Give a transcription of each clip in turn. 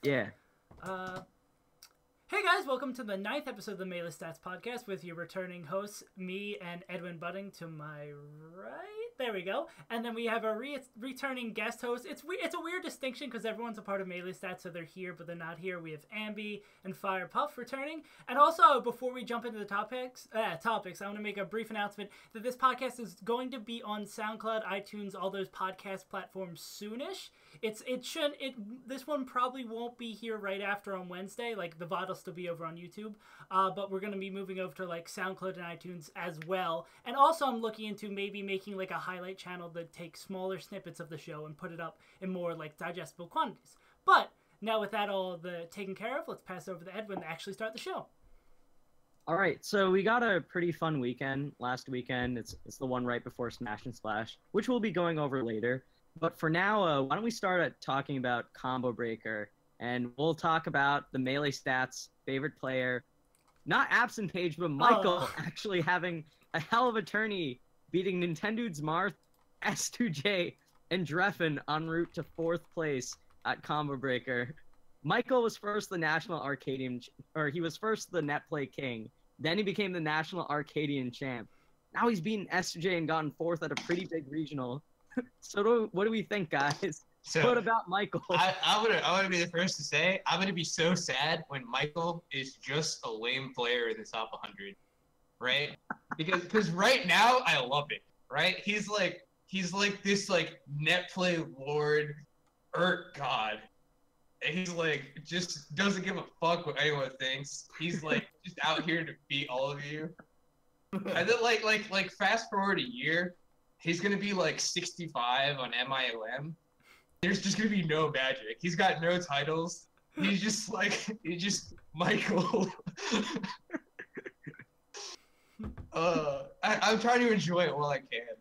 Yeah. Hey guys, welcome to the 9th episode of the Melee Stats Podcast with your returning hosts, me and Edwin Budding to my right. There we go. And then we have a returning guest host. It's a weird distinction because everyone's a part of Melee Stats, so they're here, but they're not here. We have Ambi and Fire Puff returning. And also, before we jump into the topics, I want to make a brief announcement that this podcast is going to be on SoundCloud, iTunes, all those podcast platforms soonish. This one probably won't be here right after on Wednesday. Like, the VOD will still be over on YouTube, but we're going to be moving over to like SoundCloud and iTunes as well. And also I'm looking into maybe making like a highlight channel that takes smaller snippets of the show and put it up in more like digestible quantities. But now with that all taken care of, let's pass over to Edwin to actually start the show. All right, so we got a pretty fun weekend last weekend. It's the one right before Smash and Splash, which we'll be going over later. But for now, why don't we start at talking about Combo Breaker, and we'll talk about the Melee Stats favorite player, not AbsentPage, but Michael actually having a hell of a tourney, beating Nintendo's Marth, S2J, and Leffen en route to 4th place at Combo Breaker. Michael was first the National Arcadian, or he was first the Net Play King. Then he became the National Arcadian Champ. Now he's beaten S2J and gotten 4th at a pretty big regional. So what do we think, guys? So, what about Michael? I want to be the first to say I'm gonna be so sad when Michael is just a lame player in the top 100, right? Because right now I love it, right? He's like this like net play lord, god. And he's like just doesn't give a fuck what anyone thinks. He's like just out here to beat all of you. And then like fast forward a year. He's going to be like 65 on MIOM. There's just going to be no magic. He's got no titles. He's just Michael. I'm trying to enjoy it while I can.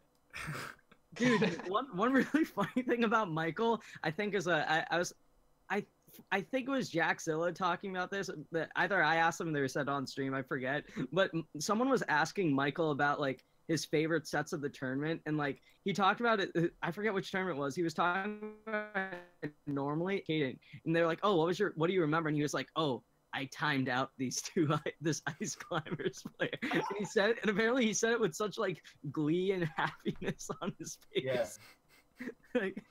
Dude, one really funny thing about Michael, I think is I think it was Jackzilla talking about this. That either I asked him or they said on stream, I forget. But someone was asking Michael about like his favorite sets of the tournament, and like he talked about it. I forget which tournament it was. He was talking about it normally, and they're like, "Oh, what do you remember?" And he was like, "Oh, I timed out these two, this Ice Climbers player." And he said, and apparently he said it with such like glee and happiness on his face. Yeah. Like,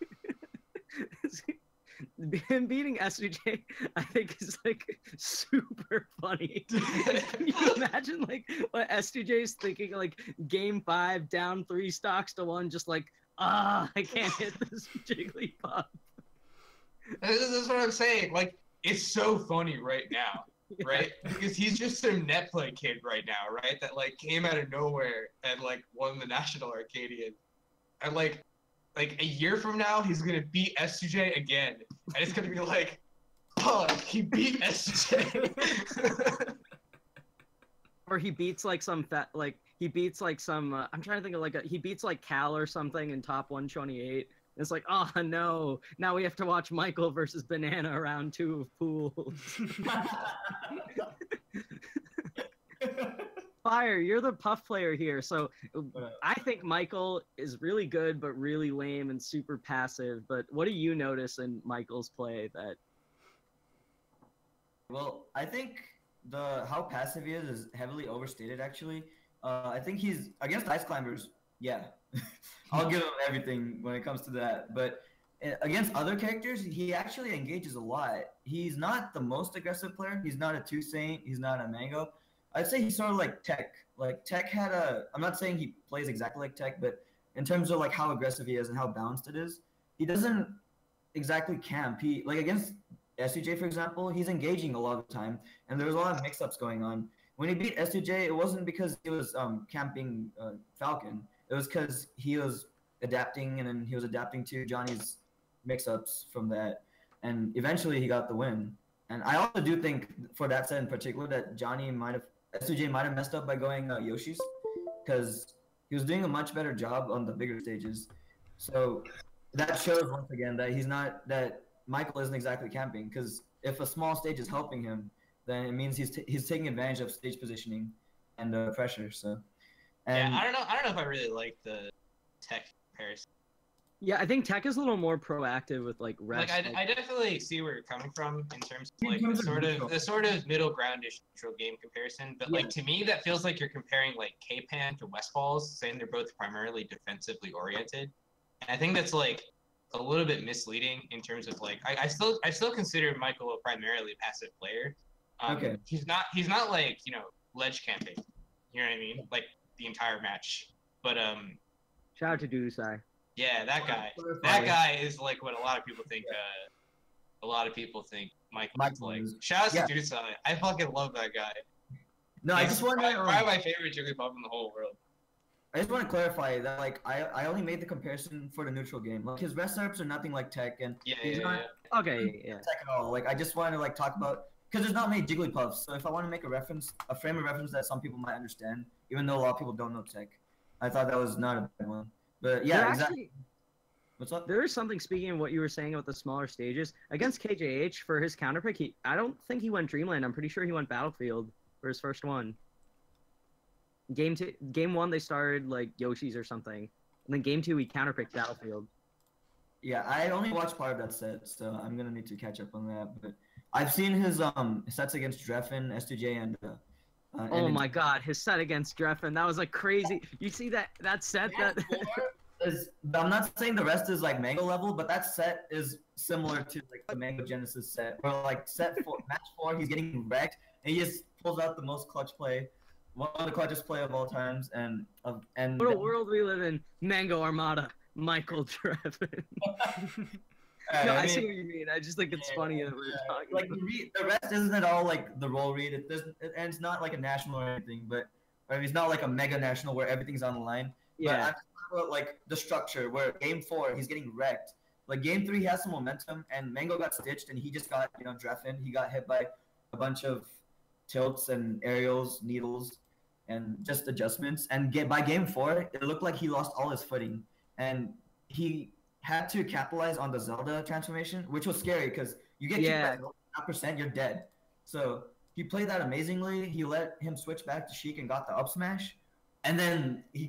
him beating S2J, I think, is like super funny. Can you imagine like what S2J is thinking, like game 5, down 3 stocks to 1, just like, I can't hit this Jigglypuff. That's what I'm saying. Like, it's so funny right now, right? Because he's just some net play kid right now, right? That like came out of nowhere and like won the National Arcadian, and like a year from now, he's gonna beat S2J again, and it's gonna be like, oh, he beat S2J. Or he beats like some he beats like some. I'm trying to think of like he beats like Cal or something in top 128. It's like, oh no, now we have to watch Michael versus Banana round 2 of pools. Fire, you're the Puff player here, so I think Michael is really good but really lame and super passive. But what do you notice in Michael's play that? Well, I think how passive he is heavily overstated. Actually, I think he's against Ice Climbers. Yeah, I'll give him everything when it comes to that. But against other characters, he actually engages a lot. He's not the most aggressive player. He's not a 2 Saint. He's not a Mango. I'd say he's sort of like Tech. Like Tech had I'm not saying he plays exactly like Tech, but in terms of like how aggressive he is and how balanced it is, he doesn't exactly camp. He like against S2J, for example, he's engaging a lot of the time, and there's a lot of mix-ups going on. When he beat S2J, it wasn't because he was camping Falcon. It was because he was adapting, and then he was adapting to Johnny's mix-ups from that, and eventually he got the win. And I also do think for that set in particular that S2J might have messed up by going Yoshi's, because he was doing a much better job on the bigger stages. So that shows once again that Michael isn't exactly camping, because if a small stage is helping him, then it means he's taking advantage of stage positioning and pressure. So, and yeah, I don't know if I really like the Tech comparison. Yeah, I think Tech is a little more proactive with like Like rest. I definitely see where you're coming from in terms of In like terms of neutral. the sort of middle groundish neutral game comparison. But Yeah. like to me, that feels like you're comparing like K-Pan to Westfalls, saying they're both primarily defensively oriented. And I think that's like a little bit misleading in terms of like I still consider Michael a primarily passive player. Okay. He's not like ledge camping. You know what I mean? Like the entire match. But Shout out to Dudusai. yeah, that guy. That guy is like what a lot of people think. A lot of people think Michael's like. is. Shout out Yeah. to Dudusai. I fucking love that guy. No, I He's just want to. probably my favorite Jigglypuff in the whole world. I just want to clarify that like I only made the comparison for the neutral game. Like his rest ups are nothing like Tech, and Yeah, he's yeah, not yeah. Okay, yeah. Tech at all. Like I just wanted to like talk about because there's not many Jigglypuffs. So if I want to make a frame of reference that some people might understand, even though a lot of people don't know Tech, I thought that was not a bad one. But yeah, There exactly. actually, What's up? there is something, speaking of what you were saying about the smaller stages, against KJH for his counter pick, I don't think he went Dreamland. I'm pretty sure he went Battlefield for his first one. Game 1, they started like Yoshi's or something. And then game 2, he counterpicked Battlefield. Yeah, I only watched part of that set, so I'm gonna need to catch up on that. But I've seen his sets against Dreffen, S2J, and Oh my god, his set against Dreffen, that was like crazy. You see that set that I'm not saying the rest is like Mango level, but that set is similar to like the Mango Genesis set, where like match 4, he's getting wrecked, and he just pulls out the most clutch play, one of the clutchest play of all times, and what a world we live in. Mango Armada, Michael Dreffen. No, I see what you mean. I just think it's funny that we're talking like about. the rest isn't at all like the roll read. It doesn't, and it's not like a national or anything, but or it's not like a mega national where everything's on the line. But Yeah. I'm talking about like the structure where game 4 he's getting wrecked. Like game 3 he has some momentum, and Mango got stitched, and he just got Dreffen. He got hit by a bunch of tilts and aerials, needles, and just adjustments. And by game 4, it looked like he lost all his footing, and he had to capitalize on the Zelda transformation, which was scary because you get kicked by 0.5%, you're dead. So he played that amazingly. He let him switch back to Sheik and got the up smash, and then he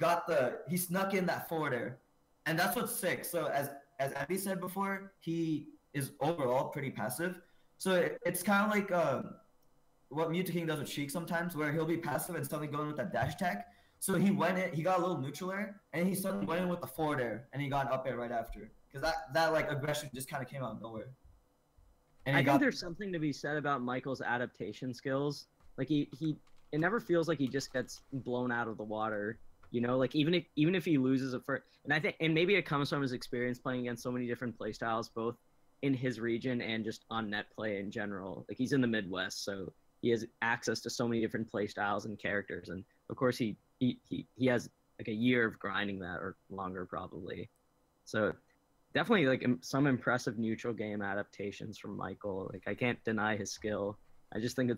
snuck in that forward air, and that's what's sick. So as Ambi said before, he is overall pretty passive. So it's kind of like what M2K does with Sheik sometimes, where he'll be passive and suddenly go in with that dash attack. So he got a little neutral air, and he suddenly went in with the forward air, and he got an up air right after. Because that like aggression just kind of came out of nowhere. And I think there's something to be said about Michael's adaptation skills. Like it never feels like he just gets blown out of the water. Like even if he loses a first, and maybe it comes from his experience playing against so many different playstyles, both in his region and just on net play in general. Like he's in the Midwest, so he has access to so many different playstyles and characters, and of course he has like a year of grinding that or longer probably. So definitely like some impressive neutral game adaptations from Michael. Like I can't deny his skill. I just think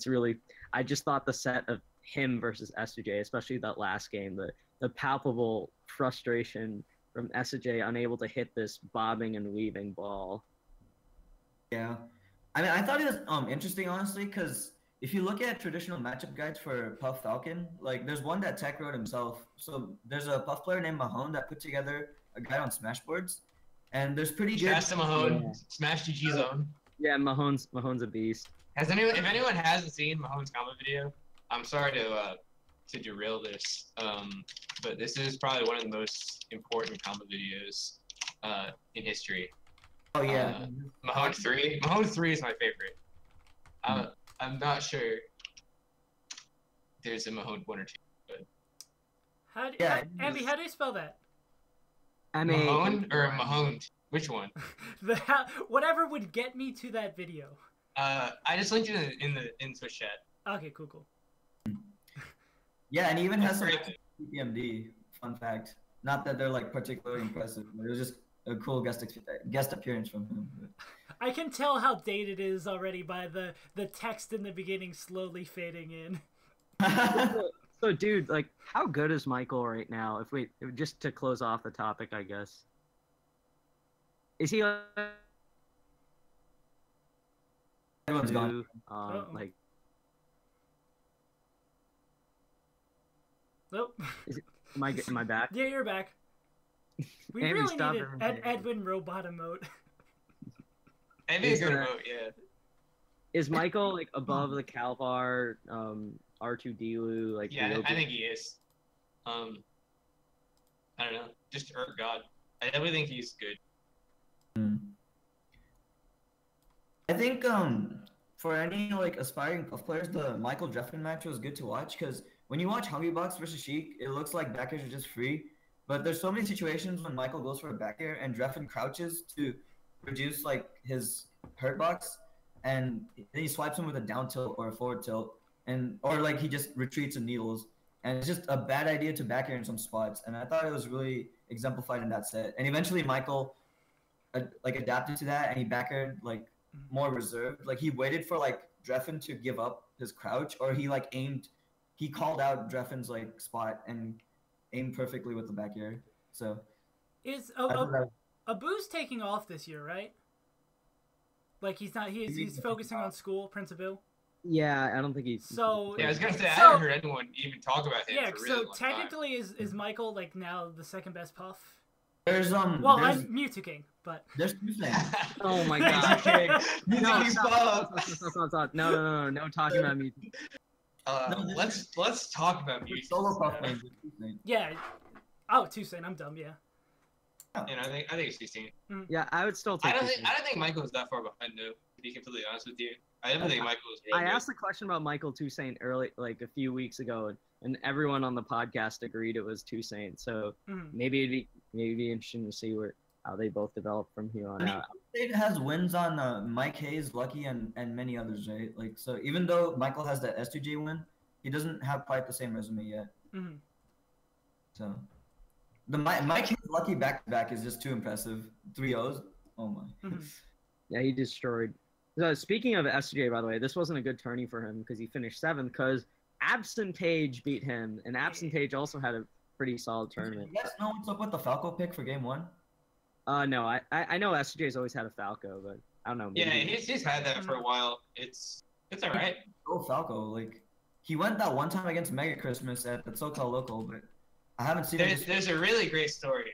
I just thought the set of him versus S2J, especially that last game, the palpable frustration from S2J unable to hit this bobbing and weaving ball. Yeah. I mean, I thought it was interesting, honestly, because if you look at traditional matchup guides for Puff Falcon, like there's one that Tech wrote himself. So there's a Puff player named Mahowned that put together a guide on Smashboards, and there's pretty good. Shasta Mahowned, Smash GG Zone. Yeah, Mahown's a beast. If anyone hasn't seen Mahown's combo video, I'm sorry to derail this, but this is probably one of the most important combo videos in history. Oh yeah. Mahowned 3. Mahowned 3 is my favorite. I'm not sure there's a Mahowned 1 or 2, but Ambi, how do you spell that? Mahowned or Mahowned? Which one? Whatever would get me to that video. I just linked it in the Twitch chat. Okay, cool. Yeah, and he even has some PMD. Fun fact. Not that they're like particularly impressive, but it was just a cool guest appearance from him. I can tell how dated it is already by the text in the beginning slowly fading in. So, dude, like, how good is Michael right now? Just to close off the topic, I guess. Is he Everyone's gone. like? Nope. Am I back? Yeah, you're back. We Ambi, really stop needed everything. Edwin robot emote. Ambi's gonna vote, yeah. Is Michael like above the Calvar, R2D2, like Yeah, real I think he is. I don't know, just Earth God. I definitely think he's good. I think for any like aspiring puff players, the Michael Dreffen match was good to watch because when you watch Hungrybox versus Sheik, it looks like back airs are just free. But there's so many situations when Michael goes for a back air and Dreffen crouches to reduce like his hurt box, and then he swipes him with a down tilt or a forward tilt, and or like he just retreats and needles, and it's just a bad idea to back air in some spots. And I thought it was really exemplified in that set. And eventually Michael like adapted to that, and he back aired like more reserved. Like he waited for like Dreffen to give up his crouch, or he like aimed. He called out Dreffen's like spot and aimed perfectly with the back air. So Is I thought that- Abu's taking off this year, right? Like he's not. He's focusing on school, Prince Abu. Yeah, I don't think he's. So Yeah, I was gonna say, I So- haven't heard anyone even talk about him yeah. for a really So long time. technically, is Michael like now the second best puff? There's Well, there's, I'm M2K, but there's two things. Oh my god. Music No, is stop, pop. stop. No talking about music. Let's talk about There's music. solo puff names. There's two things. yeah. Oh, Tucson, I'm dumb. Yeah. You know, I think it's 16. Yeah, I would still take. I don't Tucson. think Michael is that far behind though. To be completely honest with you, I definitely think Michael is. Really I good. asked the question about Michael Toussaint early, like a few weeks ago, and everyone on the podcast agreed it was Toussaint. So maybe it'd be interesting to see how they both develop from here on out. State has wins on Mike Hayes, Lucky, and many others, right? Like so, even though Michael has that S2J win, he doesn't have quite the same resume yet. Mm-hmm. So the Mike Hayes Lucky back to back is just too impressive. 3-0s. Oh my. Mm-hmm. Yeah, he destroyed. So speaking of S2J, by the way, this wasn't a good tourney for him because he finished 7th because AbsentPage beat him, and AbsentPage also had a pretty solid tournament. You guys know what's up with the Falco pick for game 1? No, I know S2J's always had a Falco, but I don't know. Yeah, maybe- he's had that for a while. It's all right. Go Falco. Like he went that one time against Mega Christmas at the SoCal local, but I haven't seen it. There's a really great story.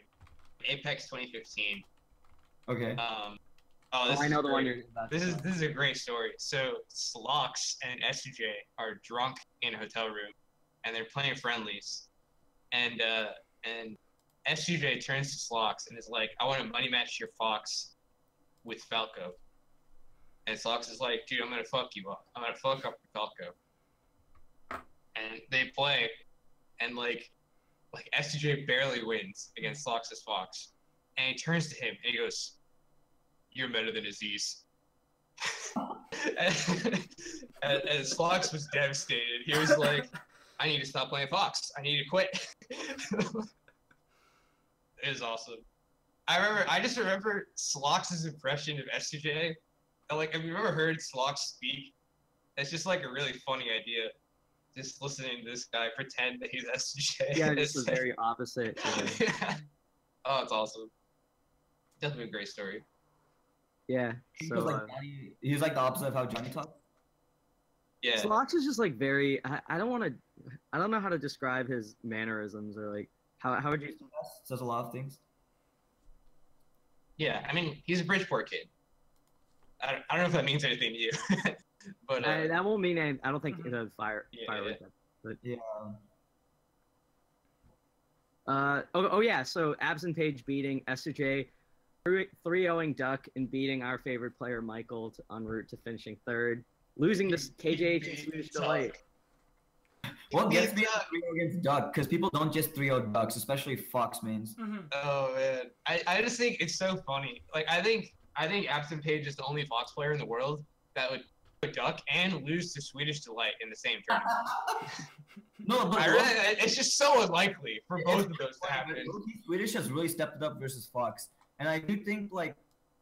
Apex 2015. Okay. I know the one you're about. This is a great story. So Slox and S2J are drunk in a hotel room, and they're playing friendlies, and S2J turns to Slox and is like, "I want to money match your Fox with Falco," and Slox is like, "Dude, I'm gonna fuck you up. I'm gonna fuck up Falco," and they play, and like S2J barely wins against Slox's Fox, and he turns to him and he goes, "You're better than Aziz." and Slox was devastated. He was like, "I need to stop playing Fox. I need to quit." It was awesome. I just remember Slox's impression of S2J. Like, have you ever heard Slox speak? It's just like a really funny idea. Just listening to this guy pretend that he's S2J. Yeah, this was very opposite. Yeah. Oh, it's awesome. Definitely a great story. Yeah. He So was like he was like the opposite of how Johnny talks. Yeah. Slox is just like very. I don't know how to describe his mannerisms or like how would you. Says a lot of things. Yeah, I mean, he's a Bridgeport kid. I don't know if that means anything to you, but That won't mean anything. I don't think it's a fire. Yeah. But Yeah. Oh yeah. So AbsentPage beating S2J, 3-0ing Duck and beating our favorite player Michael en route to finishing 3rd, losing to KJH and Swedish Delight. What gets me at 3-0 against Duck? Because people don't just 3-0 Ducks, especially Fox mains. Oh man, I just think it's so funny. Like I think AbsentPage is the only Fox player in the world that would Duck and lose to Swedish Delight in the same tournament. No, but It's just so unlikely for both of those to happen. Swedish has really stepped it up versus Fox, and I do think like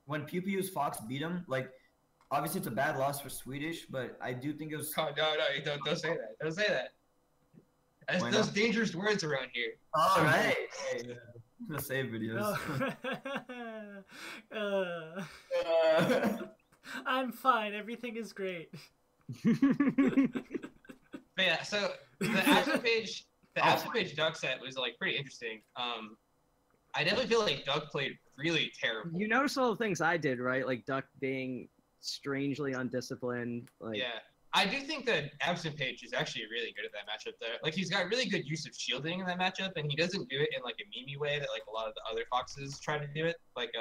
when Pew's Fox beat him, like obviously it's a bad loss for Swedish, but I do think it was. Oh, no, don't say that. Don't say that. There's those dangerous words around here. All right. The save videos. I'm fine. Everything is great. But yeah, so the AbsentPage Duck set was like pretty interesting. I definitely feel like Duck played really terrible. You notice all the things I did, right? Like Duck being strangely undisciplined. Like, Yeah. I do think that AbsentPage is actually really good at that matchup there. Like, he's got really good use of shielding in that matchup, and he doesn't do it in, like, a meme way that, like, a lot of the other Foxes try to do it. Like,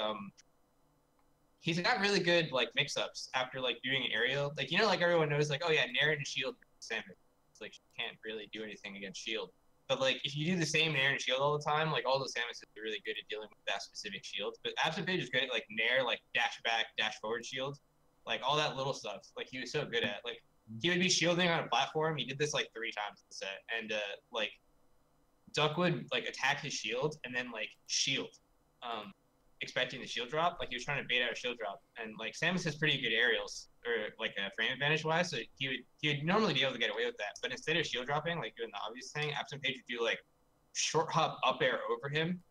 he's got really good, like, mix-ups after, like, doing an aerial. Like, you know, like, everyone knows, like, oh, yeah, Nair and Shield, Samus. It's like, she can't really do anything against Shield. But, like, if you do the same Nair and Shield all the time, like, all those Samus are really good at dealing with that specific shield. But AbsentPage is great at, like, Nair, like, dash back, dash forward shield. Like, all that little stuff. Like, he was so good at. Like, he would be shielding on a platform. He did this, like, 3 times in the set. And, like, Duck would, like, attack his shield and then, like, shield. Expecting the shield drop. Like, he was trying to bait out a shield drop. And, like, Samus has pretty good aerials, or, like, frame advantage-wise, so he would normally be able to get away with that. But instead of shield dropping, like, doing the obvious thing, AbsentPage would do, like, short hop up air over him.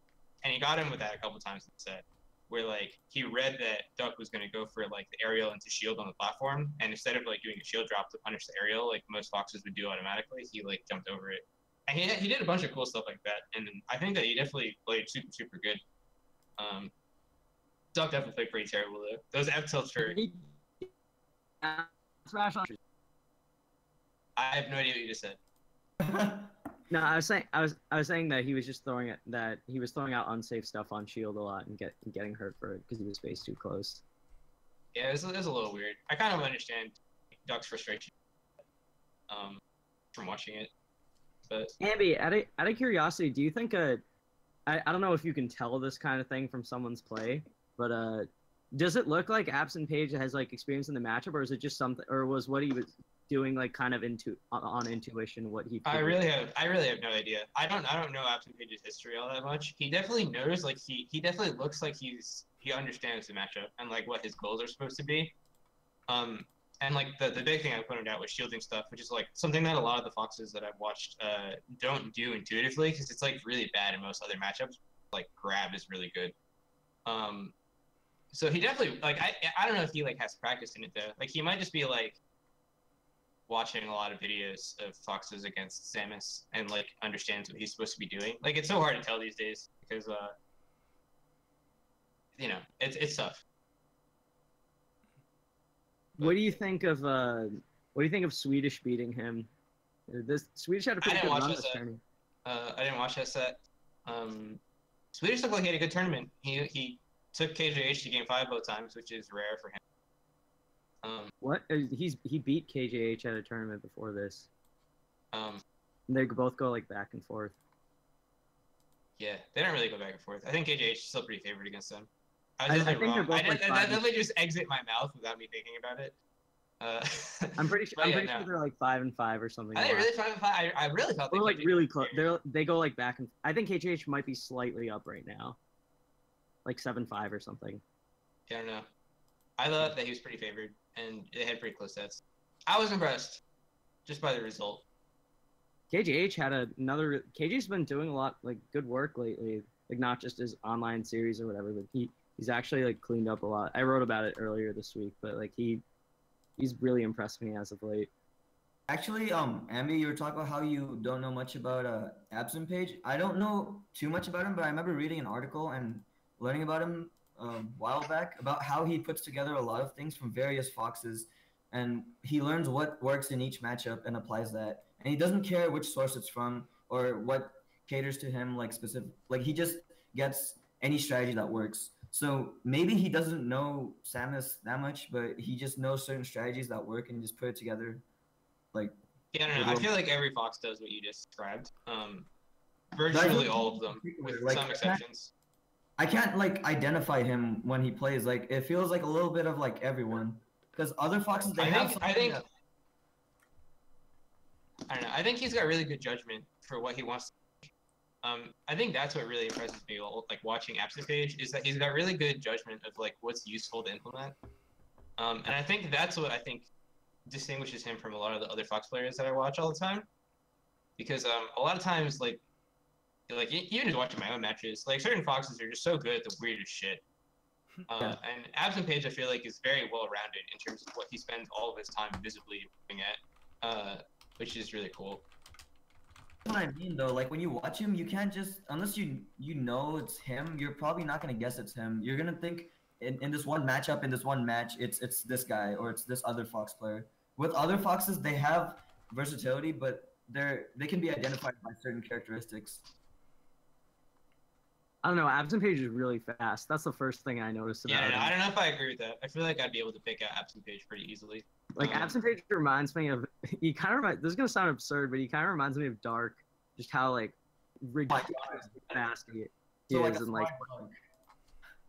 And he got him with that a couple times in the set. Where, like, he read that Duck was going to go for, like, the aerial into shield on the platform, and instead of, like, doing a shield drop to punish the aerial, like most Foxes would do automatically, he, like, jumped over it. And he did a bunch of cool stuff like that, and I think that he definitely played super, super good. Duck definitely played pretty terrible, though. Those F-tilts are... Smash on. I have no idea what you just said. No, I was saying that he was just throwing out unsafe stuff on shield a lot and getting hurt for it because he was spaced too close. Yeah, it was a little weird. I kind of understand Duck's frustration from watching it, but Ambi, out of curiosity, do you think I don't know if you can tell this kind of thing from someone's play, but does it look like AbsentPage has like experience in the matchup, or is it just something, or was what he was doing like kind of on intuition what he I really have no idea. I don't know AbsentPage's history all that much. He definitely knows, like he definitely looks like he understands the matchup and like what his goals are supposed to be. And like the big thing I pointed out was shielding stuff, which is like something that a lot of the Foxes that I've watched don't do intuitively, because it's like really bad in most other matchups. Like grab is really good. So he definitely, like, I don't know if he like has practice in it though. Like he might just be like watching a lot of videos of Foxes against Samus and like understands what he's supposed to be doing. Like it's so hard to tell these days because you know, it's tough. What do you think of Swedish beating him? This Swedish had a pretty good run this tournament. I didn't watch that set. Swedish looked like he had a good tournament. He took KJH to game 5 both times, which is rare for him. What? He beat KJH at a tournament before this. They both go like back and forth. Yeah, they don't really go back and forth. I think KJH is still pretty favored against them. I think was wrong. they're both like I definitely just exit my mouth without me thinking about it. I'm pretty sure they're like 5-5 or something. Are they really 5-5? I really thought they were like really close. They go like back and. I think KJH might be slightly up right now, like 7-5 or something. Yeah, I don't know. I thought that he was pretty favored, and they had pretty close sets. I was impressed, just by the result. KJH had another. KJ's been doing a lot like good work lately, like not just his online series or whatever, but he's actually like cleaned up a lot. I wrote about it earlier this week, but like he's really impressed me as of late. Actually, Ambi, you were talking about how you don't know much about AbsentPage. I don't know too much about him, but I remember reading an article and learning about him a while back about how he puts together a lot of things from various Foxes, and he learns what works in each matchup and applies that. And he doesn't care which source it's from or what caters to him, like specific. Like he just gets any strategy that works. So maybe he doesn't know Samus that much, but he just knows certain strategies that work and just put it together. Like yeah, no, I feel like every Fox does what you just described. Virtually all of them, with like, some exceptions. I can't like identify him when he plays. Like it feels like a little bit of like everyone, because other Foxes I don't know. I think he's got really good judgment for what he wants. I think that's what really impresses me, like watching AbsentPage, is that he's got really good judgment of like what's useful to implement. And I think that's what I think distinguishes him from a lot of the other Fox players that I watch all the time. Because a lot of times, like even just watching my own matches, like certain Foxes are just so good at the weirdest shit. And AbsentPage, I feel like, is very well rounded in terms of what he spends all of his time visibly looking at, which is really cool. what I mean though. Like when you watch him, you can't just unless you know it's him. You're probably not gonna guess it's him. You're gonna think in this one matchup, in this one match, it's this guy or it's this other Fox player. With other Foxes, they have versatility, but they can be identified by certain characteristics. I don't know. AbsentPage is really fast. That's the first thing I noticed about him. Yeah, I don't know if I agree with that. I feel like I'd be able to pick out AbsentPage pretty easily. Like AbsentPage reminds me of. He kind of this is gonna sound absurd, but he kind of reminds me of Dark. Just how like ridiculously fast he So like is, a and like smart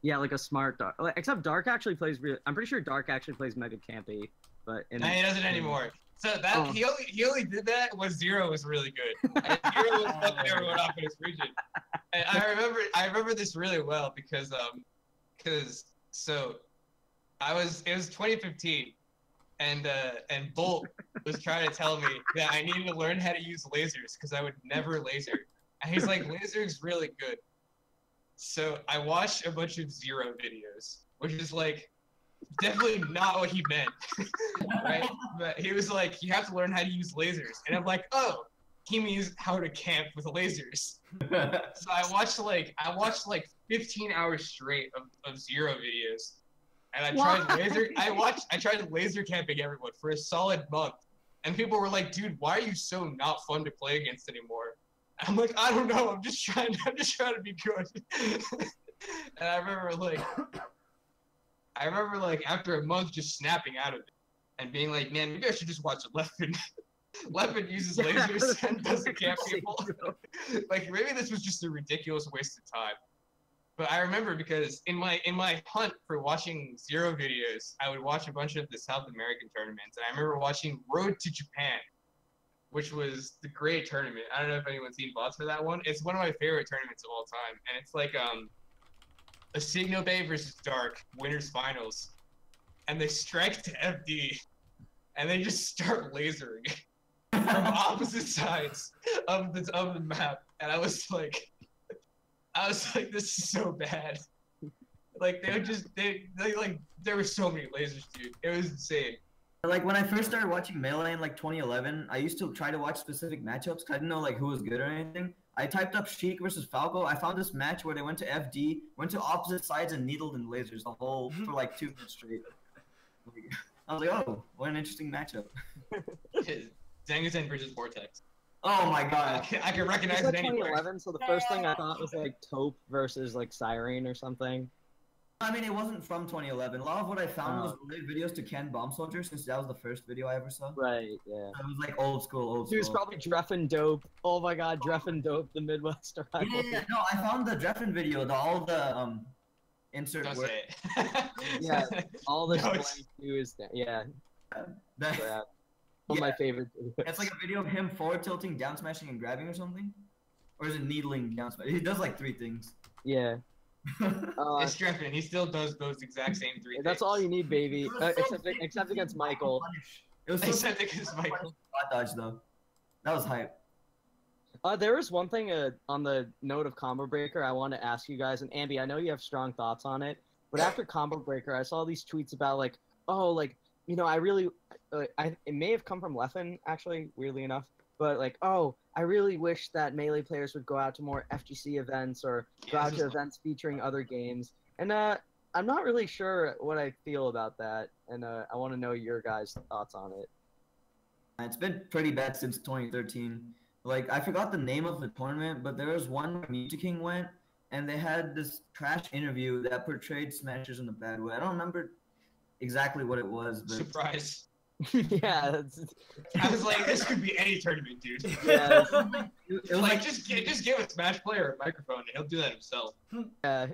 yeah, like a smart Dark. Except Dark actually plays. I'm pretty sure Dark actually plays Mega Campy, but No, he doesn't anymore. So that he only did that when Zero was really good. And Zero was fucking everyone up in his region. And I remember this really well because so it was 2015 and Bolt was trying to tell me that I needed to learn how to use lasers because I would never laser. And he's like, laser's really good. So I watched a bunch of Zero videos, which is like definitely not what he meant, right? But he was like, you have to learn how to use lasers. And I'm like, oh, he means how to camp with lasers. So I watched like 15 hours straight of Zero videos. And I tried laser camping everyone for a solid month. And people were like, dude, why are you so not fun to play against anymore? And I'm like, I don't know, I'm just trying to be good. And I remember like after a month just snapping out of it and being like, man, maybe I should just watch Leffen. Leffen uses lasers and doesn't camp people. Like maybe this was just a ridiculous waste of time. But I remember because in my hunt for watching Zero videos, I would watch a bunch of the South American tournaments, and I remember watching Road to Japan, which was the great tournament. I don't know if anyone's seen VODs for that one. It's one of my favorite tournaments of all time, and it's like a Signal Bay versus Dark winners finals, and they strike to FD, and they just start lasering from opposite sides of the map, and I was like, this is so bad. Like there were so many lasers, dude. It was insane. Like when I first started watching Melee in like 2011, I used to try to watch specific matchups because I didn't know like who was good or anything. I typed up Sheik versus Falco. I found this match where they went to FD, went to opposite sides and needled in lasers the whole for like 2 minutes straight. I was like, oh, what an interesting matchup. Zangozen versus Vortex. Oh my god. I can recognize it anywhere. 2011, so the first thing I thought was like Taupe versus like Siren or something. I mean, it wasn't from 2011. A lot of what I found was related videos to Ken Bomb Soldier, since that was the first video I ever saw. Right, yeah. So it was like old school. He was probably Dreffen Dope. Oh my god, Dreffen Dope, the Midwest rivalry. Yeah, no, I found the Dreffen video, all the insert Don't word. say it. Yeah, all the No, is there. Yeah. That, One of my favorite videos. it's like a video of him forward tilting, down smashing, and grabbing or something? Or is it needling, down smashing? He does like 3 things. Yeah. It's Dreffen. He still does those exact same 3 things. That's all you need, baby. Except against Michael. It was so Except against Michael. Spot dodge though. That was hype. There was one thing on the note of Combo Breaker I want to ask you guys, and Ambi, I know you have strong thoughts on it, but after Combo Breaker, I saw these tweets about like, oh, like, you know, I really, it may have come from Leffen, actually, weirdly enough, but like, oh, I really wish that Melee players would go out to more FGC events or go out to events featuring other games, and I'm not really sure what I feel about that, and I want to know your guys' thoughts on it. It's been pretty bad since 2013. Like, I forgot the name of the tournament, but there was one where M2K's went, and they had this trash interview that portrayed Smashers in a bad way. I don't remember exactly what it was, but... Surprise. Yeah. I was like, this could be any tournament, dude. Yeah. It was like, just give a Smash player a microphone, and he'll do that himself. Yeah.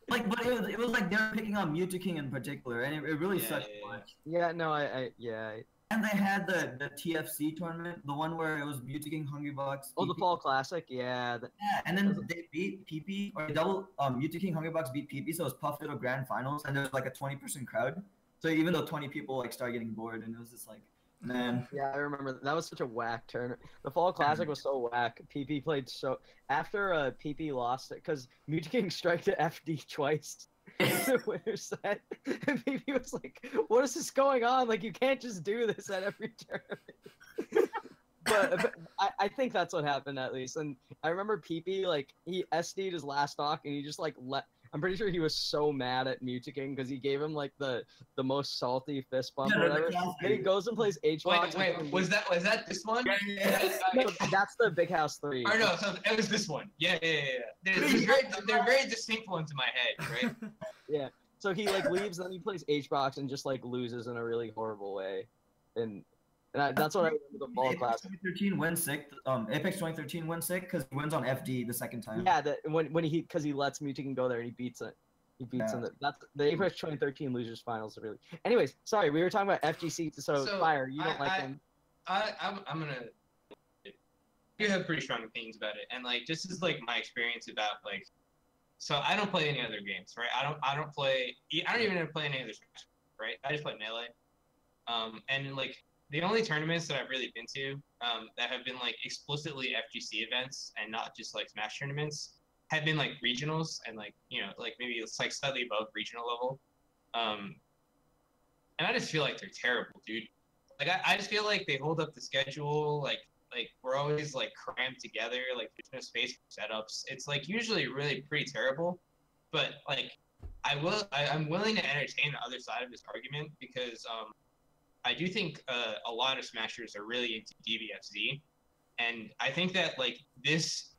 Like, but it was like they were picking on M2K's in particular, and it really sucked to watch. Yeah, no, yeah. And they had the TFC tournament, the one where it was M2K's, Hungrybox. Oh, the Fall Classic, yeah. Yeah, and then they beat PP, or double M2K's, Hungrybox beat PP, so it was Puff Little Grand Finals, and there was like a 20% crowd. So even though 20 people like started getting bored, and it was just like, man. Yeah, I remember that was such a whack tournament. The Fall Classic was so whack. PP played so after PP lost it because M2K's strike to FD twice. The winner set, and PP was like, "What is this going on? Like, you can't just do this at every tournament." but I think that's what happened at least. And I remember PP, like, he SD'd his last stock and he just like I'm pretty sure he was so mad at M2K because he gave him like the most salty fist bump or whatever. Then he goes and plays H-Box. Wait, was that this one? No, that's the Big House 3. Or no, so it was this one. Yeah. They're very distinct ones in my head, right? Yeah. So he like leaves, then he plays H-Box and just like loses in a really horrible way. And that's what I remember the ball class. 2013 wins sick. Apex 2013 wins sick because he wins on FD the second time. Yeah, when he because he lets M2K go there and he beats it. He beats him. That's the Apex 2013 losers finals really. Anyways, sorry, we were talking about FGC. So Fire, you don't like him. I'm gonna. You have pretty strong opinions about it, and like this is like my experience about like. So I don't play any other games, right? I don't even play any other Smash, right? I just play Melee. And like the only tournaments that I've really been to that have been like explicitly FGC events and not just like Smash tournaments have been like regionals and like, you know, like maybe it's like slightly above regional level. And I just feel like they're terrible, dude. Like I just feel like they hold up the schedule, like we're always like crammed together, like there's no space for setups. It's like usually really pretty terrible, but like I'm willing to entertain the other side of this argument because I do think a lot of Smashers are really into DVFZ, and I think that like this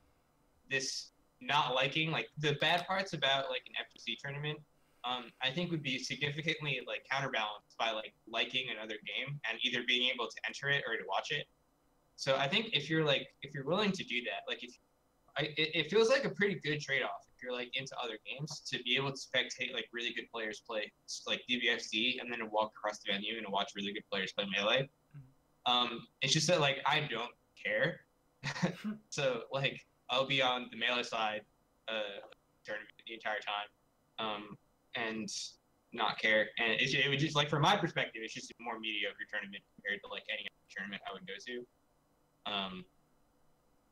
not liking, like the bad parts about like an FGC tournament, I think would be significantly like counterbalanced by like liking another game and either being able to enter it or to watch it. So I think if you're willing to do that, like it feels like a pretty good trade-off if you're like into other games to be able to spectate like really good players play like DBFZ and then to walk across the venue and to watch really good players play Melee. It's just that like I don't care. So like I'll be on the Melee side tournament the entire time and not care. And it would just like from my perspective, it's just a more mediocre tournament compared to like any other tournament I would go to.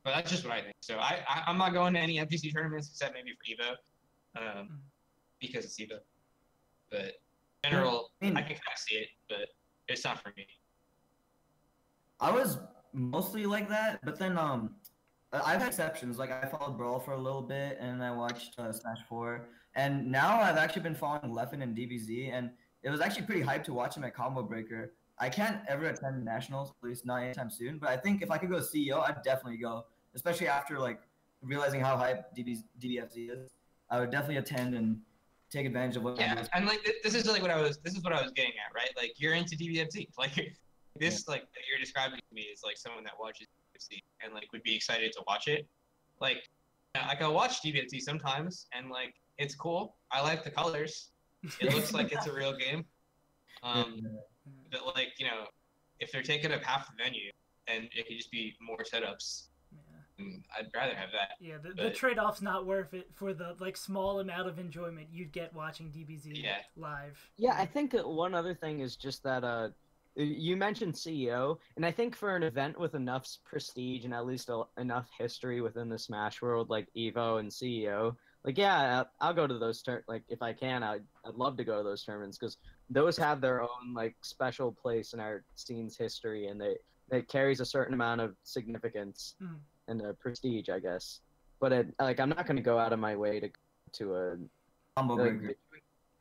But that's just what I think. So I'm not going to any FGC tournaments except maybe for EVO, because it's EVO. But in general, I can kind of see it, but it's not for me. I was mostly like that, but then I've had exceptions. Like I followed Brawl for a little bit, and I watched Smash 4, and now I've actually been following Leffen and DBZ, and it was actually pretty hyped to watch him at Combo Breaker. I can't ever attend nationals, at least not anytime soon. But I think if I could go CEO, I'd definitely go. Especially after like realizing how hype DBFZ is, I would definitely attend and take advantage of what. Yeah, and like this is what I was getting at, right? Like you're into DBFZ, like this like that you're describing to me is like someone that watches DBFZ and like would be excited to watch it. Like I'll watch DBFZ sometimes, and like it's cool. I like the colors. It looks like it's a real game. But like, you know, if they're taking up half the venue, and it could just be more setups, I'd rather have that. Yeah, the trade-off's not worth it for the like small amount of enjoyment you'd get watching DBZ live. Yeah, I think one other thing is just that you mentioned CEO, and I think for an event with enough prestige and at least enough history within the Smash world, like EVO and CEO, like yeah, I'll go to those like if I can, I'd love to go to those tournaments because those have their own like special place in our scene's history, and it carries a certain amount of significance and prestige, I guess. But like I'm not going to go out of my way to a Combo Breaker.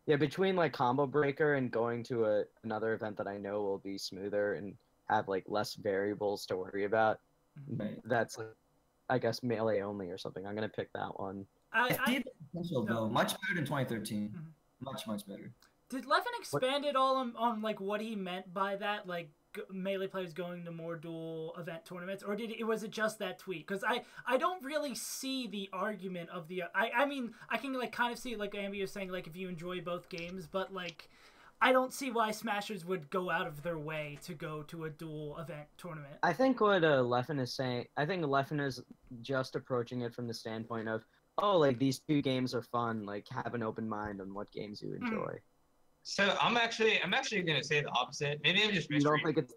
Yeah, between like Combo Breaker and going to another event that I know will be smoother and have like less variables to worry about. That's like, I guess Melee only or something. I'm gonna pick that one. I see the potential though, much better than 2013. Much better. Did Leffen expand at all on like what he meant by that, like Melee players going to more dual event tournaments, or was it just that tweet? Because I don't really see the argument of the I mean I can like kind of see it, like Ambi was saying, like if you enjoy both games, but like I don't see why Smashers would go out of their way to go to a dual event tournament. I think what Leffen is saying, I think Leffen is just approaching it from the standpoint of, oh, like these two games are fun, like have an open mind on what games you enjoy. So I'm actually gonna say the opposite. Maybe I'm just You don't think it's...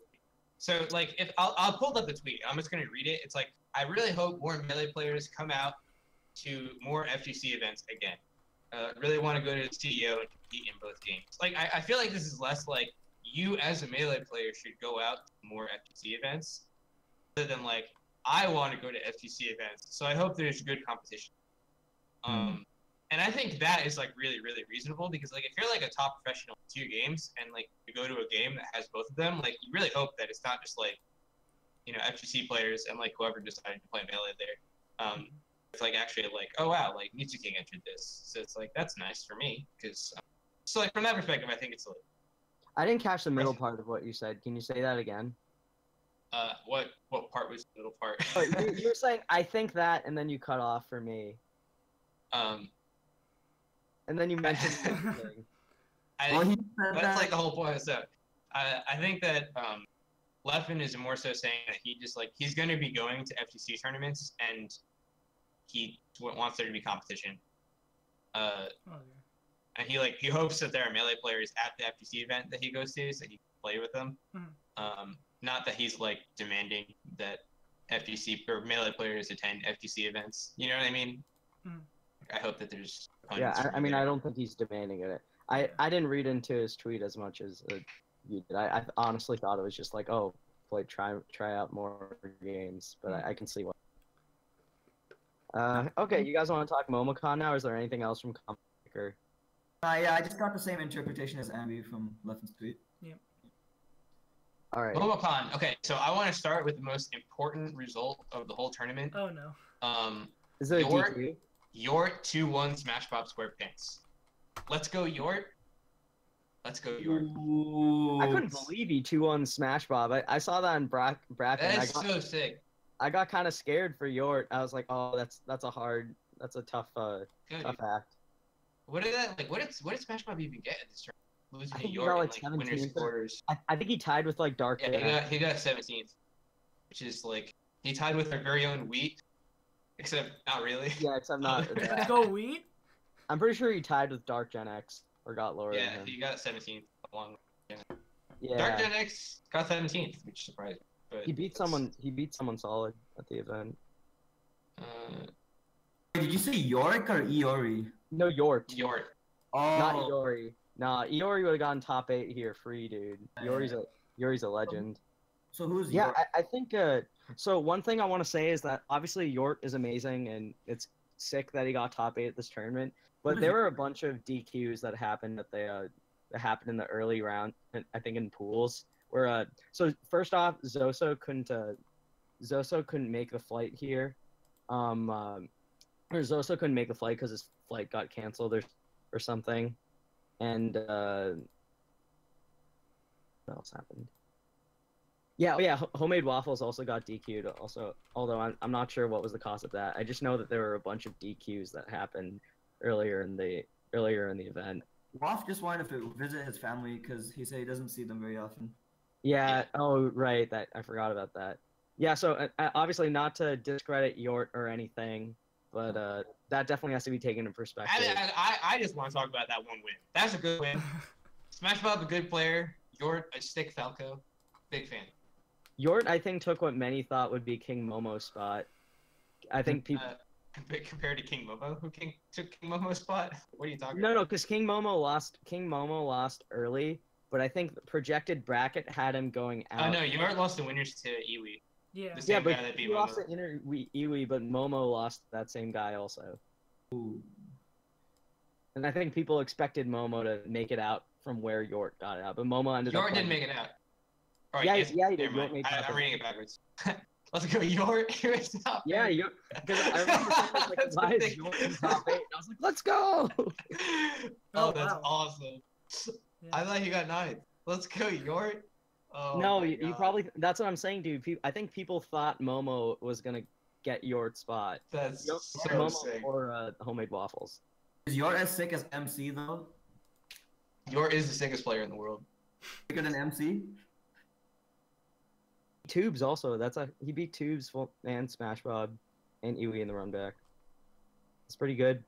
So like if I'll pull up the tweet. I'm just gonna read it. It's like I really hope more Melee players come out to more FGC events again. Really want to go to the CEO and compete in both games. Like I feel like this is less like you as a Melee player should go out to more FGC events, other than like I want to go to FTC events, so I hope there's good competition. And I think that is like really, really reasonable because like if you're like a top professional in 2 games and like you go to a game that has both of them, like you really hope that it's not just like, you know, FGC players and like whoever decided to play Melee there. It's like actually like, oh wow, like M2K entered this, so it's like that's nice for me because so like from that perspective, I think it's like. I didn't catch the middle part of what you said. Can you say that again? What part was the middle part? Oh, you were saying I think that, and then you cut off for me. And then you mentioned something. That's like the whole point. So, I think that Leffen is more so saying that he just like he's going to be going to FTC tournaments and he wants there to be competition. And he hopes that there are Melee players at the FTC event that he goes to, so he can play with them. Not that he's like demanding that FTC or Melee players attend FTC events. You know what I mean? I hope that there's. Yeah, I mean, I don't think he's demanding it. I didn't read into his tweet as much as you did. I honestly thought it was just like, oh, try out more games, but I can see why. Okay, you guys want to talk MomoCon now, or is there anything else from Comic? Yeah, I just got the same interpretation as Ambi from Leffen's tweet. Yep. All right. MomoCon. Okay, so I want to start with the most important result of the whole tournament. Oh no. Is it Yort 2-1 Smash Pop SquarePants. Let's go Yort. Let's go Yort. Ooh. I couldn't believe he 2-1 Smash Bob. I saw that in bracket. That is so sick. I got kind of scared for Yort. I was like, oh, that's a tough act. What did that like? What did Smash Bob even get at this tournament? Losing to He Yort got in like like winners quarters. I think he tied with like Dark. Yeah, he got 17th, which is like he tied with our very own Wheat, except not really. Yeah, except not. Let's go Wheat. I'm pretty sure he tied with Dark Gen X or got lower. Yeah, than him. he got 17th along with Gen X. Yeah. Dark Gen X got 17th, which surprised me. But He beat someone solid at the event. Did you say Yorick or Iori? No, Yort. Yort. Oh. Not Iori. Nah, Iori would have gotten top 8 here free, dude. Iori's a legend. So who's Yeah, Yorick? I think. So one thing I want to say is that obviously Yort is amazing, and it's sick that he got top 8 at this tournament. But there were a bunch of DQs that happened that happened in the early round. I think in pools where so first off, Zoso couldn't make the flight here. Or Zoso couldn't make the flight because his flight got canceled or something. And what else happened? Yeah, Homemade Waffles also got DQ'd. Also, although I'm not sure what was the cause of that. I just know that there were a bunch of DQs that happened earlier in the event. Waff just wanted to visit his family because he said he doesn't see them very often. Yeah. Oh, right. That I forgot about that. Yeah. So obviously, not to discredit Yort or anything, but that definitely has to be taken in perspective. I just want to talk about that one win. That's a good win. Smash Bob, a good player. Yort, a stick Falco. Big fan. Yort, I think, took what many thought would be King Momo's spot. I think people. Compared to King Momo, who took King Momo's spot? What are you talking No, about? no, because King Momo lost early, but I think the projected bracket had him going out. Oh no, Yort lost the winners to Iwi. Yeah. The same but guy that beat he lost Momo. the inner Iwi, but Momo lost that same guy also. Ooh. And I think people expected Momo to make it out from where Yort got out, but Momo ended up. Yort didn't make it out. All right, Yeah, yes, yeah, he did. never mind. Yort made top I'm eight. reading it backwards. Let's go, Yort. He was top Yeah, eight. Yort. Because I remember saying, like, That's why is ridiculous. Yort in top 8? And I was like, let's go! Oh, that's wow. awesome. Yeah. I thought he got 9th. Let's go, Yort. Oh, No, my you God. probably. That's what I'm saying, dude. I think people thought Momo was gonna get Yort's spot. That's Yort, so Momo sick. or Homemade Waffles. Is Yort as sick as MC though? Yort is the sickest player in the world. Sicker than MC? Tubes also. He beat Tubes and Smash Bob and Iwi in the run back. It's pretty good.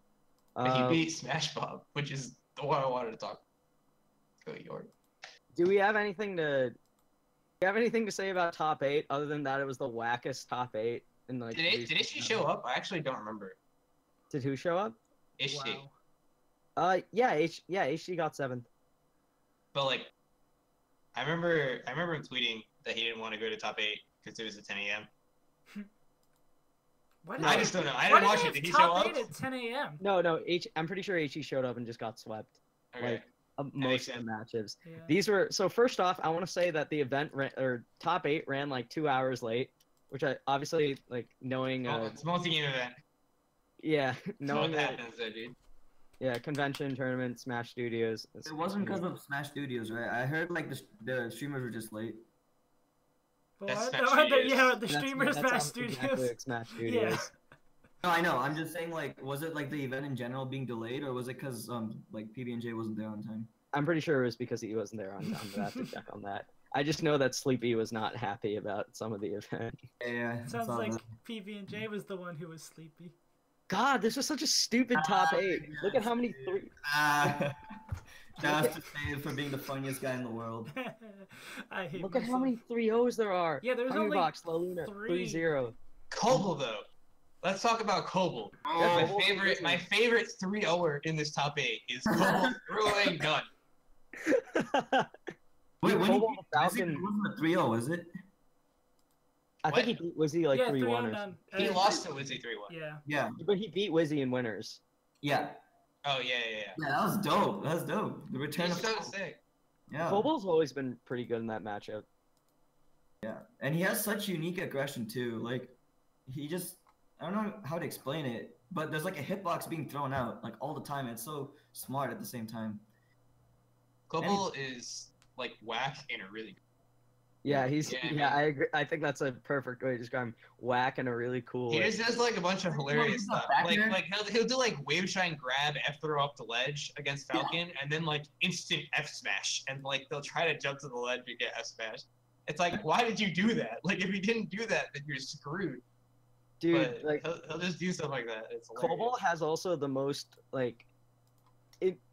But he beat Smash Bob, which is the one I wanted to talk. Let's go, Yort. Do we have anything to say about top 8 other than that it was the wackest top 8 in like? Did Ishii show up? I actually don't remember. Did who show up? Ishii. Wow. Ishii got 7th. But like, I remember him tweeting that he didn't want to go to top 8 because it was at 10 a.m. I just don't know. I didn't watch it. Did he show up? At 10 a.m. No. I'm pretty sure HE showed up and just got swept. Okay. Like most of the matches. Yeah. These were so. First off, I want to say that the event top 8 ran like 2 hours late, which I obviously like knowing. It's a multi-game event. Yeah, Knowing what happens there, dude. Yeah, convention, tournament, Smash Studios. It wasn't because of Smash Studios, right? I heard like the streamers were just late. Well, That's the Smash streamers Smash Studios. Exactly like Smash Studios. Yeah. No, I know. I'm just saying, like, was it like the event in general being delayed, or was it because like PB&J wasn't there on time? I'm pretty sure it was because he wasn't there on time. I have to check on that. I just know that Sleepy was not happy about some of the event. Yeah. Sounds like PB&J was the one who was sleepy. God, this was such a stupid top 8. Yes. Look at how many three. Shout out to Save for being the funniest guy in the world. I hate Look at how myself. many 3-0s there are. Yeah, there's only Box, Luna, 3-0. Koble though. Let's talk about Koble. Oh, My favorite 3-0er in this top 8 is Koble throwing gun. Wait, when Koble he the Falcon. it wasn't a 3-0, was it? I think he beat Wizzy like 3-1 or something. He lost to Wizzy 3-1. Yeah. Yeah. But he beat Wizzy in winners. Yeah. Oh yeah. Yeah, that was dope. That was dope. The return He's of so Koble. sick. Yeah. Koble's always been pretty good in that matchup. Yeah, and he has such unique aggression too. Like, he just, I don't know how to explain it, but there's like a hitbox being thrown out like all the time. It's so smart at the same time. Koble is like whack in a really good. Yeah, he's Yeah, I agree. I think that's a perfect way to describe him. Whack and a really cool He way. just does like a bunch of hilarious he's not stuff. back Like there? he'll do like wave shine grab F throw up the ledge against Falcon, and then like instant F smash, and like they'll try to jump to the ledge and get F smash. It's like, why did you do that? Like if you didn't do that, then you're screwed. Dude, But like he'll just do stuff like that. It's hilarious. Koble has also the most like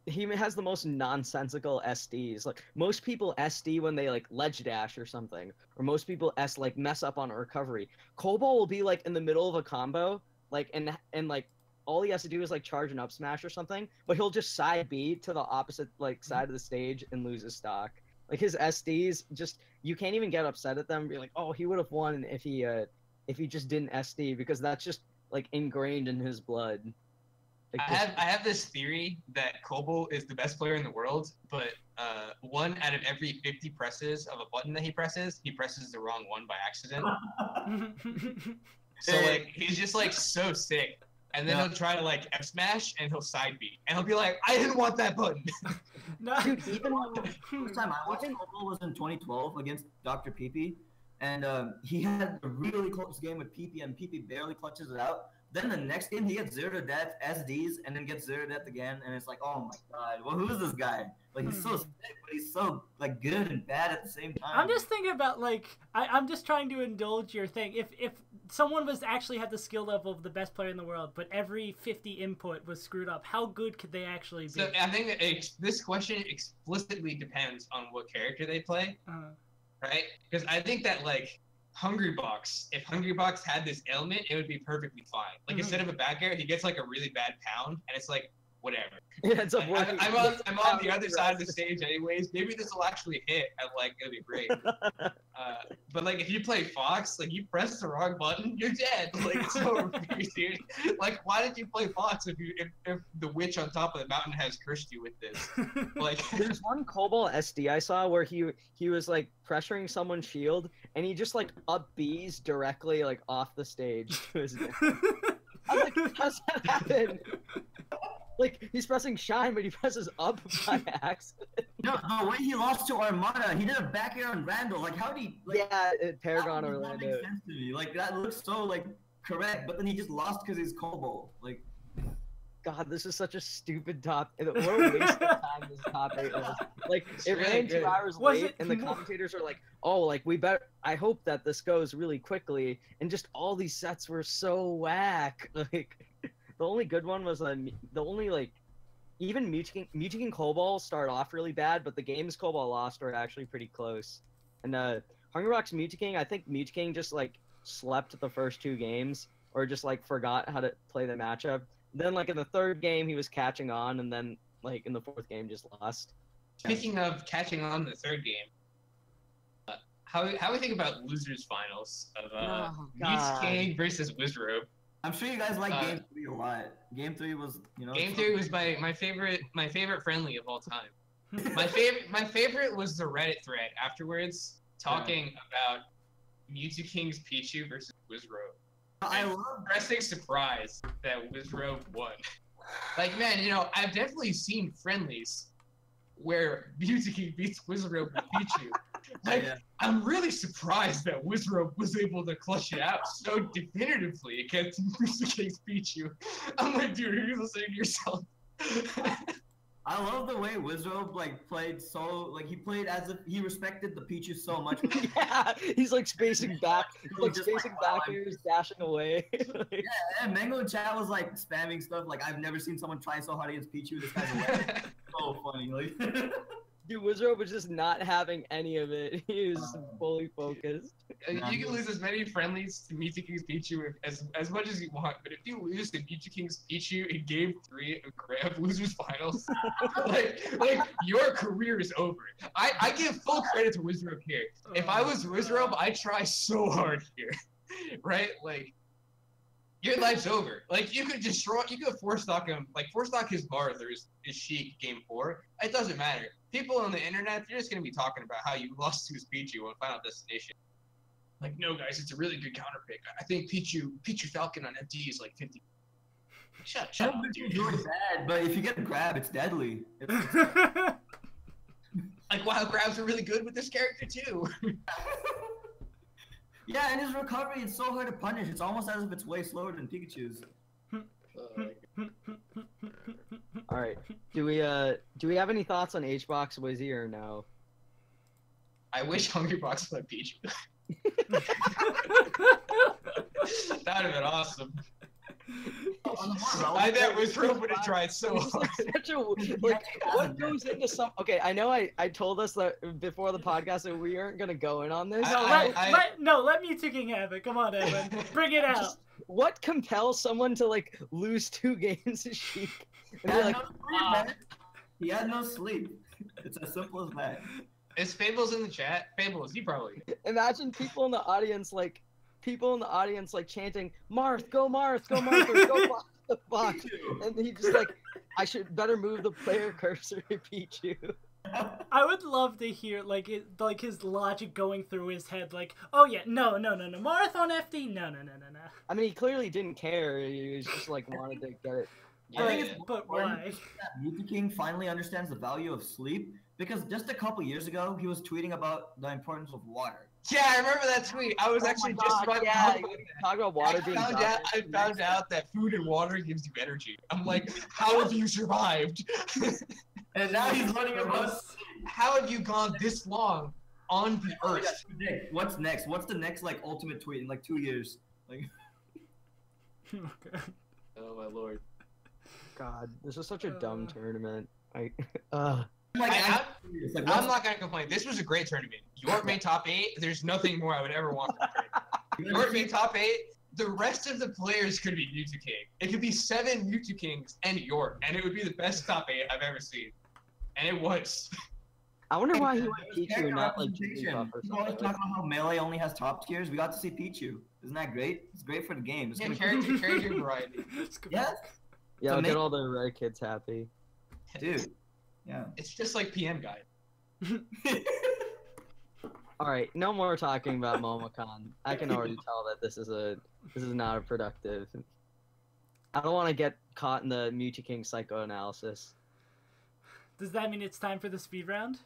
he has the most nonsensical SDs. Like most people SD when they like ledge dash or something, or most people like mess up on a recovery. Koble will be like in the middle of a combo, like and like all he has to do is like charge an up smash or something, but he'll just side B to the opposite like side of the stage and lose his stock. Like his SDs, just you can't even get upset at them and be like, oh, he would have won if he just didn't SD, because that's just like ingrained in his blood. Like, I have this theory that Koble is the best player in the world, but 1 out of every 50 presses of a button that he presses the wrong one by accident. So like he's just like so sick, and then he'll try to like F smash and he'll side B, and he'll be like, I didn't want that button. No. dude, even First time I watched Koble was in 2012 against Dr. Peepee, and he had a really close game with Peepee, and Peepee barely clutches it out. Then the next game, he gets 0-death SDs, and then gets 0-death again, and it's like, oh my god, well, who is this guy? Like, he's so sick, but he's so, like, good and bad at the same time. I'm just thinking about, like, I'm just trying to indulge your thing. If someone was actually had the skill level of the best player in the world, but every 50 input was screwed up, how good could they actually be? So I think that this question explicitly depends on what character they play, right? Because I think that, like, Hungrybox, if Hungrybox had this ailment, it would be perfectly fine. Like instead of a back air, he gets like a really bad pound, and it's like whatever. Yeah, it's a Like, I'm on the other side of the stage anyways. Maybe this will actually hit, and like it'll be great. But like if you play Fox, like you press the wrong button, you're dead. Like it's over for you, dude. Like why did you play Fox if the witch on top of the mountain has cursed you with this? Like there's one Koble SD I saw where he was like pressuring someone's shield, and he just like up B's directly like off the stage to his death. I'm like, how's that happen? Like he's pressing shine, but he presses up by accident. No, the way he lost to Armada, he did a back air on Randall. Like, how do you... Like, Yeah, Paragon that does not Orlando. make sense to me. Like, that looks so, like, correct, but then he just lost because he's Koble. Like... God, this is such a stupid top. What a waste of time this top 8 was. Like, it really ran 2 good. hours Was late, it and the more- commentators are like, "Oh, like we better. I hope that this goes really quickly." And just all these sets were so whack. Like, the only good one was the only like, even Muting and Koble start off really bad, but the games Koble lost were actually pretty close. And Hungrybox Muting, I think Muting just like slept the first 2 games, or just like forgot how to play the matchup. Then, like, in the 3rd game, he was catching on, and then, like, in the 4th game, just lost. speaking of catching on the 3rd game, how we think about losers finals of Oh, Meets God. King versus Wizzrobe. I'm sure you guys like Game 3 a lot. Game 3 was, you know. Game 3 was my favorite friendly of all time. my favorite was the Reddit thread afterwards talking about M2K's Pichu versus Wizzrobe. I love Expressing surprise that Wizzrobe won. Like, man, you know, I've definitely seen friendlies where M2K beats Wizzrobe with Pichu. Like, I'm really surprised that Wizzrobe was able to clutch it out so definitively against M2K's Pichu. I'm like, dude, are you listening to yourself? I love the way Wizzrobe like played so like he played as if he respected the Pichu so much. Yeah, he's like spacing back. He's like Just spacing like, wow, back here, he's dashing away. Like, Yeah, and Mango in chat was like spamming stuff. Like I've never seen someone try so hard against Pichu. This guy's away. So funny. Like dude, Wizzrobe was just not having any of it. He was fully focused. You can lose as many friendlies to M2K's Pichu as much as you want, but if you lose to M2K's Pichu in Game 3 of Grab Losers Finals, like your career is over. I give full credit to Wizzrobe here. If I was Wizzrobe, I'd try so hard here, right? Like, your life's over. Like, you could force stock him, like force stock his Martha is Sheik Game 4. It doesn't matter. People on the internet, they're just gonna be talking about how you lost to his Pichu on Final Destination. Like, no, guys, it's a really good counter pick. I think Pichu Falcon on FD is like 50. Shut up, dude. It's really bad, but if you get a grab, it's deadly. Like, wow, grabs are really good with this character too. Yeah, and his recovery is so hard to punish. It's almost as if it's way slower than Pikachu's. All right, do we have any thoughts on HBox Wizzy or no? I wish Hungrybox played Pichu. That'd have been awesome. I bet Wizzrobe would have tried so hard. Such a like what goes into some. Okay, I know I told us that before the podcast that we aren't gonna go in on this. Let M2K have it. Come on, Edwin, bring it out. Just, what compels someone to like lose 2 games to Sheik? And be like, He had no sleep. It's as simple as that. Is Fables in the chat? Fables, he probably. Imagine people in the audience like chanting, Marth, go Marth, go Marth, or go Box. And he just like, I should better move the player cursor to Pichu. I would love to hear like his logic going through his head, like, oh yeah, no, Marth on FD, no. I mean, he clearly didn't care. He was just like wanted to get it. I think it's but why? M2K finally understands the value of sleep because just a couple years ago he was tweeting about the importance of water. Yeah, I remember that tweet. I was actually just about to talk about water being. I found out that food and water gives you energy. I'm like, how have you survived? And now he's learning about. How have you gone this long on the Earth? What's next? What's the next like ultimate tweet in like 2 years? Like. Okay. Oh my lord. God, this is such a dumb tournament. I'm not gonna complain. This was a great tournament. Yort made top 8. There's nothing more I would ever want from the tournament. Yort made top 8. The rest of the players could be M2K. It could be 7 M2K's and Yort, and it would be the best top 8 I've ever seen. And it was. I wonder why he went Pichu and not like People always talk about how Melee only has top tiers. We got to see Pichu. Isn't that great? It's great for the game. It's character variety. Yes. Yeah, get all the red kids happy. Dude. Yeah. It's just like PM Guide. All right, no more talking about MomoCon. I can already tell that this is not a productive. I don't want to get caught in the M2K psychoanalysis. Does that mean it's time for the speed round?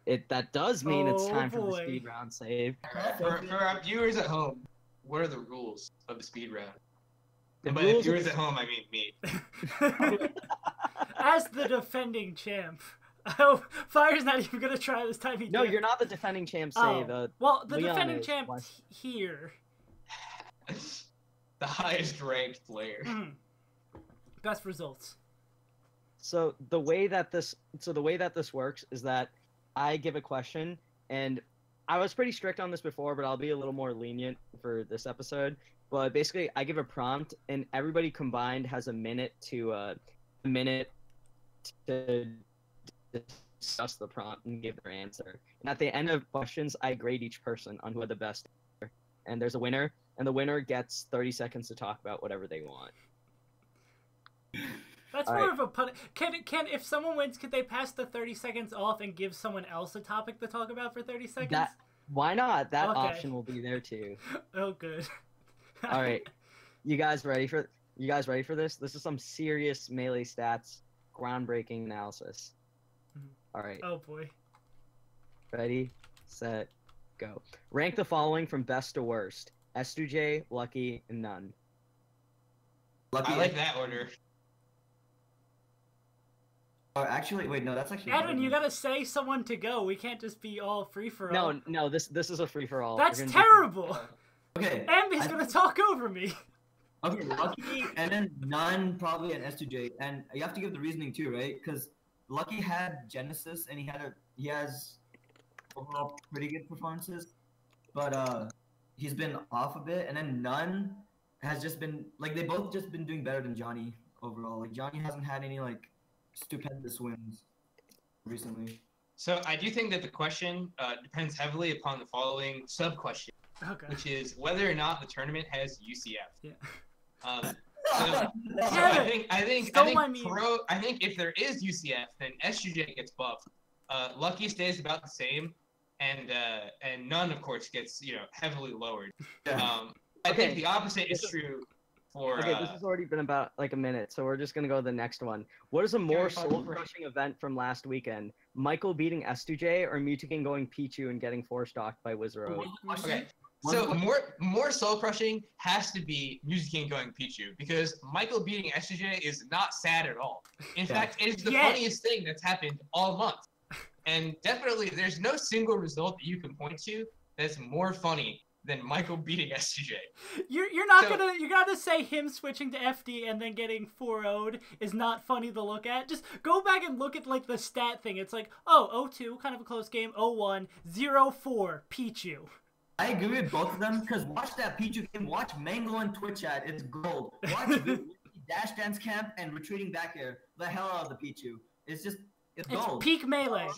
That does mean it's time for the boy. speed round save. For our viewers at home, what are the rules of the speed round? The By rules viewers at home, I mean me. As the defending champ. Oh, Fire's not even gonna try this time. No, you're not the defending champ. Save. Well, the Leon defending is. champ Why? here. The highest ranked player. Best results. So the way that this works is that I give a question, and I was pretty strict on this before, but I'll be a little more lenient for this episode. But basically, I give a prompt, and everybody combined has a minute to discuss the prompt and give their answer. And at the end of questions, I grade each person on who had the best answer. And there's a winner, and the winner gets 30 seconds to talk about whatever they want. That's more of a pun. Can if someone wins, could they pass the 30 seconds off and give someone else a topic to talk about for 30 seconds? Why not? That option will be there too. Oh, good. All right, you guys ready for this? This is some serious Melee stats, groundbreaking analysis. All right. Oh boy. Ready, set, go. Rank the following from best to worst: S2J, Lucky, and None. Lucky. I like that order. Oh, actually, wait, no, that's actually. Edwin, you gotta say someone to go. We can't just be all free for all. No, this is a free for all. That's terrible. Okay. Ambi's gonna talk over me. Okay, Lucky, and then None, probably, and S2J, and you have to give the reasoning too, right? Because Lucky had Genesis, and he has overall pretty good performances, but he's been off a bit, and then None has just been like they both just been doing better than Johnny overall. Like Johnny hasn't had any like stupendous wins recently. So I do think that the question depends heavily upon the following sub-question, which is whether or not the tournament has UCF. Yeah. So I think if there is UCF, then SUJ gets buffed. Lucky stays about the same, and None, of course, gets heavily lowered. I think the opposite is true for. Okay, this has already been about like a minute, so we're just gonna go to the next one. What is a more soul-crushing event from last weekend? Michael beating S2J or M2K going Pichu and getting four-stocked by Wizzrobe? Okay. So more soul crushing has to be Music King going Pichu, because Michael beating S2J is not sad at all. In fact, it is the funniest thing that's happened all month. And definitely there's no single result that you can point to that's more funny than Michael beating S2J. You're not gonna say him switching to FD and then getting 4-0'd is not funny to look at. Just go back and look at like the stat thing. It's like, oh, 0-2, kind of a close game, 0-1, 0-4, Pichu. I agree with both of them, because watch that Pichu game, watch Mango and Twitch chat, it's gold. Watch Dash Dance Camp and retreating back air, the hell out of the Pichu. It's gold. It's peak Melee.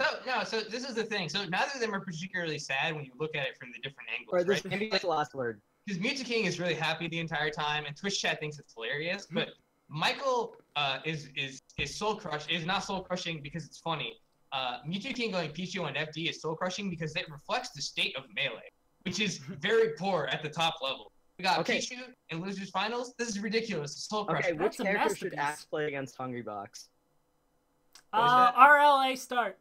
So this is the thing. So neither of them are particularly sad when you look at it from the different angles, Or this right? maybe that's the last word. Because Mewtwo King is really happy the entire time, and Twitch chat thinks it's hilarious. But Michael is soul crush is not soul crushing because it's funny. Mewtwo King going Pichu on FD is soul crushing because it reflects the state of Melee, which is very poor at the top level. We got Pichu in losers finals. This is ridiculous. It's soul crushing. Okay, which character should Axe play against Hungrybox? RLA start.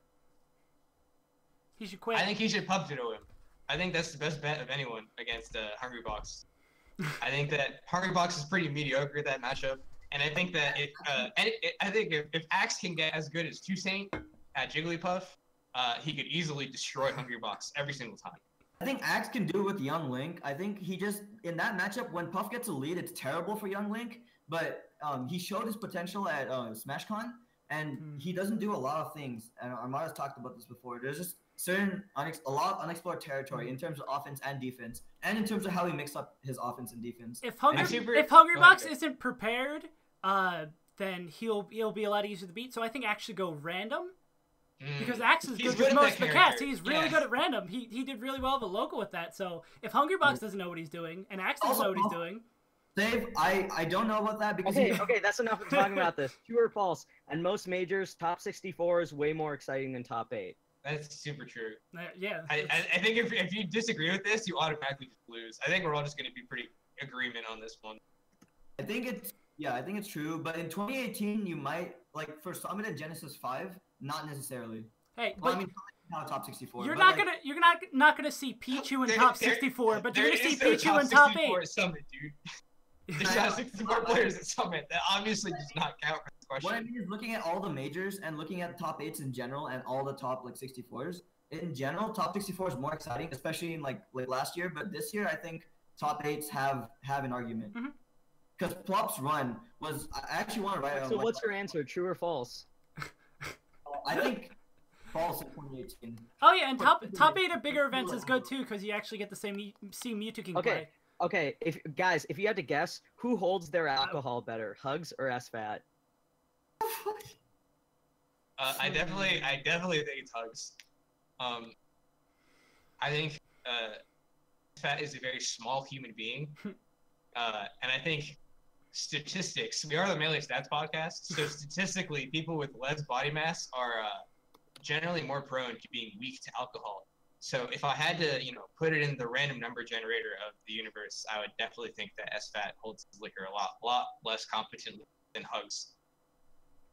He should quit. I think he should pub ditto him. I think that's the best bet of anyone against Hungrybox. I think that Hungrybox is pretty mediocre at that matchup, and I think that if Axe can get as good as Toussaint at Jigglypuff, he could easily destroy Hungrybox every single time. I think Axe can do it with Young Link. I think he just, in that matchup, when Puff gets a lead, it's terrible for Young Link, but he showed his potential at SmashCon, and he doesn't do a lot of things, and Armada's talked about this before. There's just a lot of unexplored territory in terms of offense and defense, and in terms of how he mixes up his offense and defense. If Hungrybox isn't prepared, then he'll be a lot easier to beat, so I think Axe should go random. Because Axe is good with most of the cats. He's really good at random. He did really well at the local with that. So if Hungrybox doesn't know what he's doing, and Axe doesn't know what he's doing. Dave, I don't know about that because okay, that's enough of talking about this. True or false? And most majors, top 64 is way more exciting than top 8. That's super true. Yeah. I think if you disagree with this, you automatically just lose. I think we're all just going to be pretty agreement on this one. I think it's true. But in 2018, you might for Summit and Genesis 5, not necessarily. Hey, well, I mean, not top 64. You're not gonna see Pichu in top 64, but you're gonna see Pichu in top 8. Summit, dude. There's top 64 players at Summit. That obviously does not count for this question. What I mean is looking at all the majors and looking at top 8s in general and all the top 64s. In general, top 64 is more exciting, especially in like last year. But this year, I think top 8s have an argument. Because Plop's run was, I actually want to write it on. So what's your answer, true or false? I think false in 2018. Oh yeah, and top 8 at bigger events is good too, because you actually get to see Mewtwo King play. Okay, if you had to guess, who holds their alcohol better, Hugs or SFAT? I definitely think it's Hugs. I think Fat is a very small human being, and I think statistics. We are the Melee Stats podcast, so statistically, people with less body mass are generally more prone to being weak to alcohol. So if I had to, put it in the random number generator of the universe, I would definitely think that SFAT holds his liquor a lot less competently than Hugs.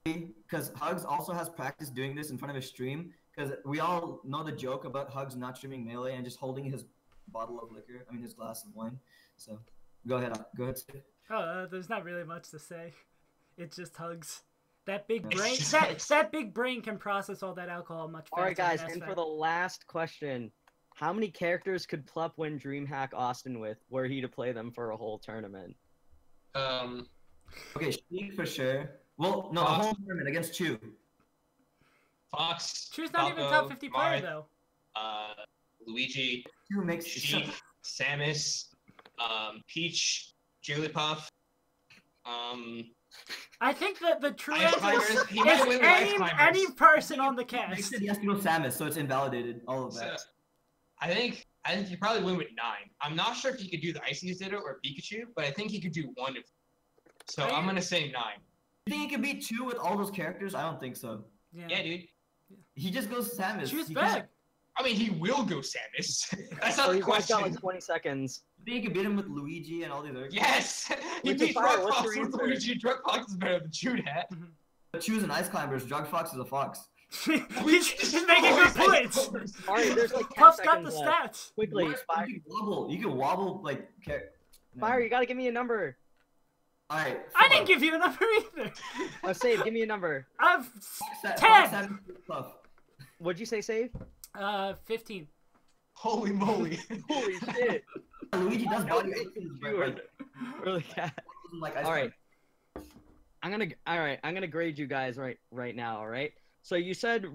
Because Hugs also has practice doing this in front of his stream. Because we all know the joke about Hugs not streaming Melee and just holding his bottle of liquor. I mean, his glass of wine. So, go ahead, Steve. Oh, there's not really much to say. It's just Hugs. That big brain, It's that big brain can process all that alcohol much faster. All right, guys, than and SFAT. for the last question, how many characters could Plup win Dreamhack Austin with were he to play them for a whole tournament? Okay, Sheik for sure. Well, no, a Fox. whole tournament against Chu. Fox. Chu's not even Falco, top 50 player Marth, though. Luigi, Chu makes Sheik, Samus, Peach, Jigglypuff. I think that the true Ice answer Climbers. He might win is with Ice Climbers. any person on the He cast. said he has to go Samus, so it's invalidated. All of So, that. I think you probably win with 9. I'm not sure if he could do the Icy's Ditto or Pikachu, but I think he could do one of them. So I'm gonna say 9. You think he can beat Chu with all those characters? I don't think so. Yeah, dude. He just goes Samus. Chu's He back. can't- I mean, he will go Samus. That's not So the you guys got question. like 20 seconds. You think he can beat him with Luigi and all these other Yes! He Which is beat fire, Drug what's Fox your with answer? Luigi. Drug Fox is better than Chewdat. But Chu's an Ice Climbers. Drug Fox is a fox. he's making good points. All right, there's like 10 Puff's got seconds the left. stats. Quickly, What? Fire, You can wobble like. Fire, you gotta give me a number. All right. I didn't give you a number either. Oh, Save, give me a number. I've Fox, 10. What'd you say, Save? 15. Holy moly. Holy shit. Luigi does No, body it's actions, you but, or- like, Really cat. like Ice All right. Climbers. I'm gonna grade you guys right now, all right? So you said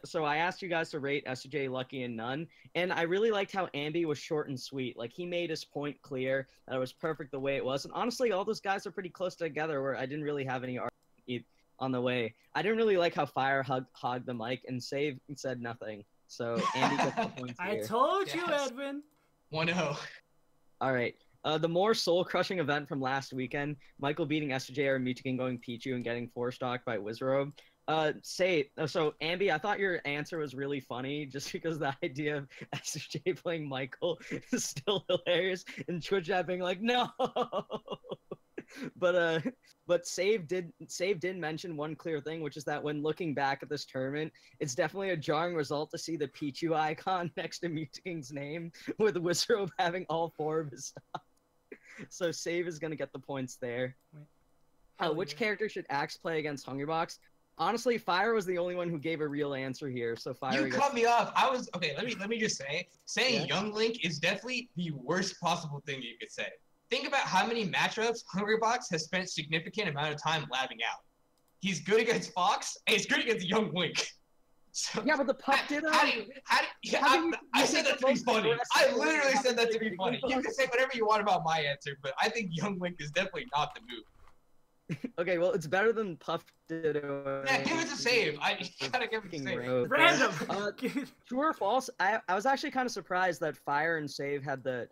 so I asked you guys to rate SJ, Lucky, and None, and I really liked how Ambi was short and sweet. Like, he made his point clear, that it was perfect the way it was, and honestly, all those guys are pretty close together, where I didn't really have any argument on the way. I didn't really like how Fire hogged the mic, and Save said nothing, so Ambi gets the points I here. told you, Yes. Edwin. 1-0. All right. The more soul-crushing event from last weekend, Michael beating SJ or M2K going Pichu and getting 4-stocked by Wizzrobe. So Ambi, I thought your answer was really funny just because the idea of SJ playing Michael is still hilarious and Twitch chat being like, no. But Save did mention one clear thing, which is that when looking back at this tournament, it's definitely a jarring result to see the Pichu icon next to M2K's name, with Wizzrobe having all 4 of his stuff. So Save is gonna get the points there. Which character should Axe play against Hungrybox? Honestly, Fire was the only one who gave a real answer here, so Fire. You cut me off. Okay. Let me just say, saying Yeah. Young Link is definitely the worst possible thing you could say. Think about how many matchups Hungrybox has spent significant amount of time labbing out. He's good against Fox, and he's good against Young Link. So, Yeah, but the pup did. I said that to be funny. I literally said that to be funny. You can say whatever you want about my answer, but I think Young Link is definitely not the move. Okay, well, it's better than Puff did. Yeah, give it to Save. You gotta give it to Save. Random. True or false? I was actually kind of surprised that Fire and Save had the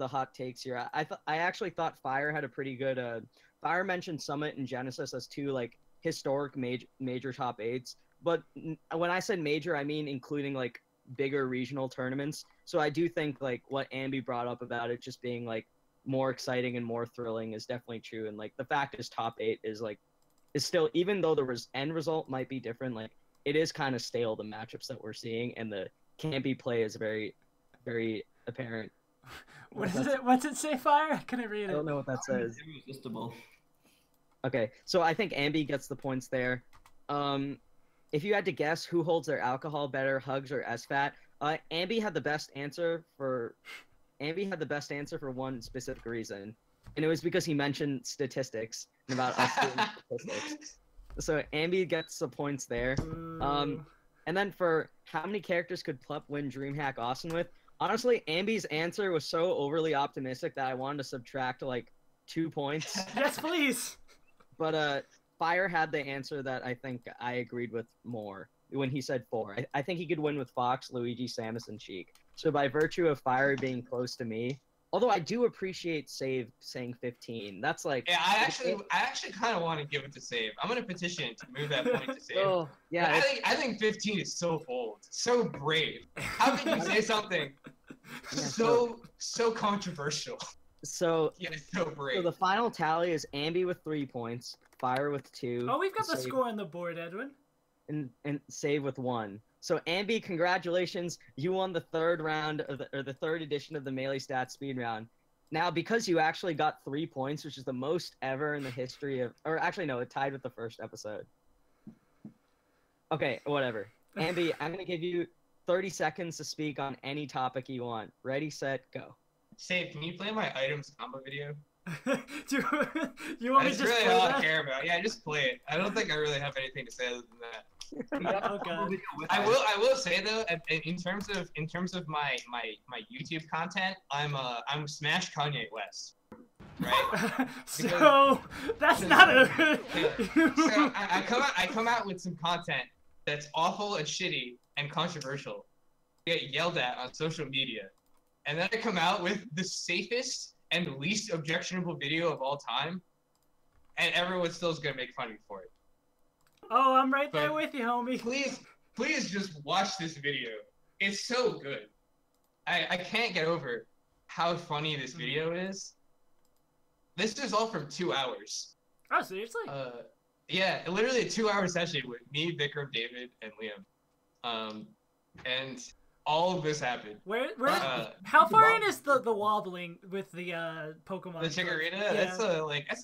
hot takes here. I actually thought Fire had a pretty good. Fire mentioned Summit and Genesis as 2 like historic major top 8s, but when I said major, I mean including like bigger regional tournaments. So I do think like what Ambi brought up about it just being like more exciting and more thrilling is definitely true. And like the fact is top 8 is still, even though the end result might be different, like it is kind of stale, the matchups that we're seeing, and the campy play is very, very apparent. What is it? What's it say, Fire? I couldn't read I don't it. know what that says. Irresistible. Okay, so I think Ambi gets the points there. If you had to guess who holds their alcohol better, Hugs or SFAT, Ambi had the best answer for one specific reason, and it was because he mentioned statistics and about us doing statistics. So Ambi gets the points there. Ooh. And then for how many characters could Plup win Dreamhack Austin with? Honestly, Ambi's answer was so overly optimistic that I wanted to subtract like 2 points. Yes, please. But Fire had the answer that I think I agreed with more. when he said 4. I think he could win with Fox, Luigi, Samus, and Sheik. So by virtue of Fire being close to me, although I do appreciate Save saying 15. That's like... Yeah, I actually kind of want to give it to Save. I'm going to petition to move that point to Save. Oh, yeah. I think 15 is so bold, so brave. How can you say something so controversial? So, yeah, so brave. So the final tally is Ambi with 3 points, Fire with 2. Oh, we've got the score on the board, Edwin. And Save with 1. So Ambi, congratulations! You won the 3rd round of the 3rd edition of the Melee Stats Speed Round. Now, because you actually got 3 points, which is the most ever in the history of, or actually no, it tied with the first episode. Okay, whatever. Ambi, I'm gonna give you 30 seconds to speak on any topic you want. Ready, set, go. Save, can you play my items combo video? Do you want me to just really play all that? I care about. Yeah, just play it. I don't think I really have anything to say other than that. Oh god. I will say though, in terms of my YouTube content, I'm Smash Kanye West, right? So that's not a. So I come out with some content that's awful and shitty and controversial, get yelled at on social media, and then I come out with the safest and least objectionable video of all time, and everyone still's gonna make fun of me for it. Oh, I'm right there with you, homie. Please just watch this video. It's so good. I can't get over how funny this video is. This is all from 2 hours. Oh, seriously? Yeah, literally a 2-hour session with me, Vikram, David, and Liam. And all of this happened. How far in is the wobbling with the Pokemon? The Chikorita? Yeah. That's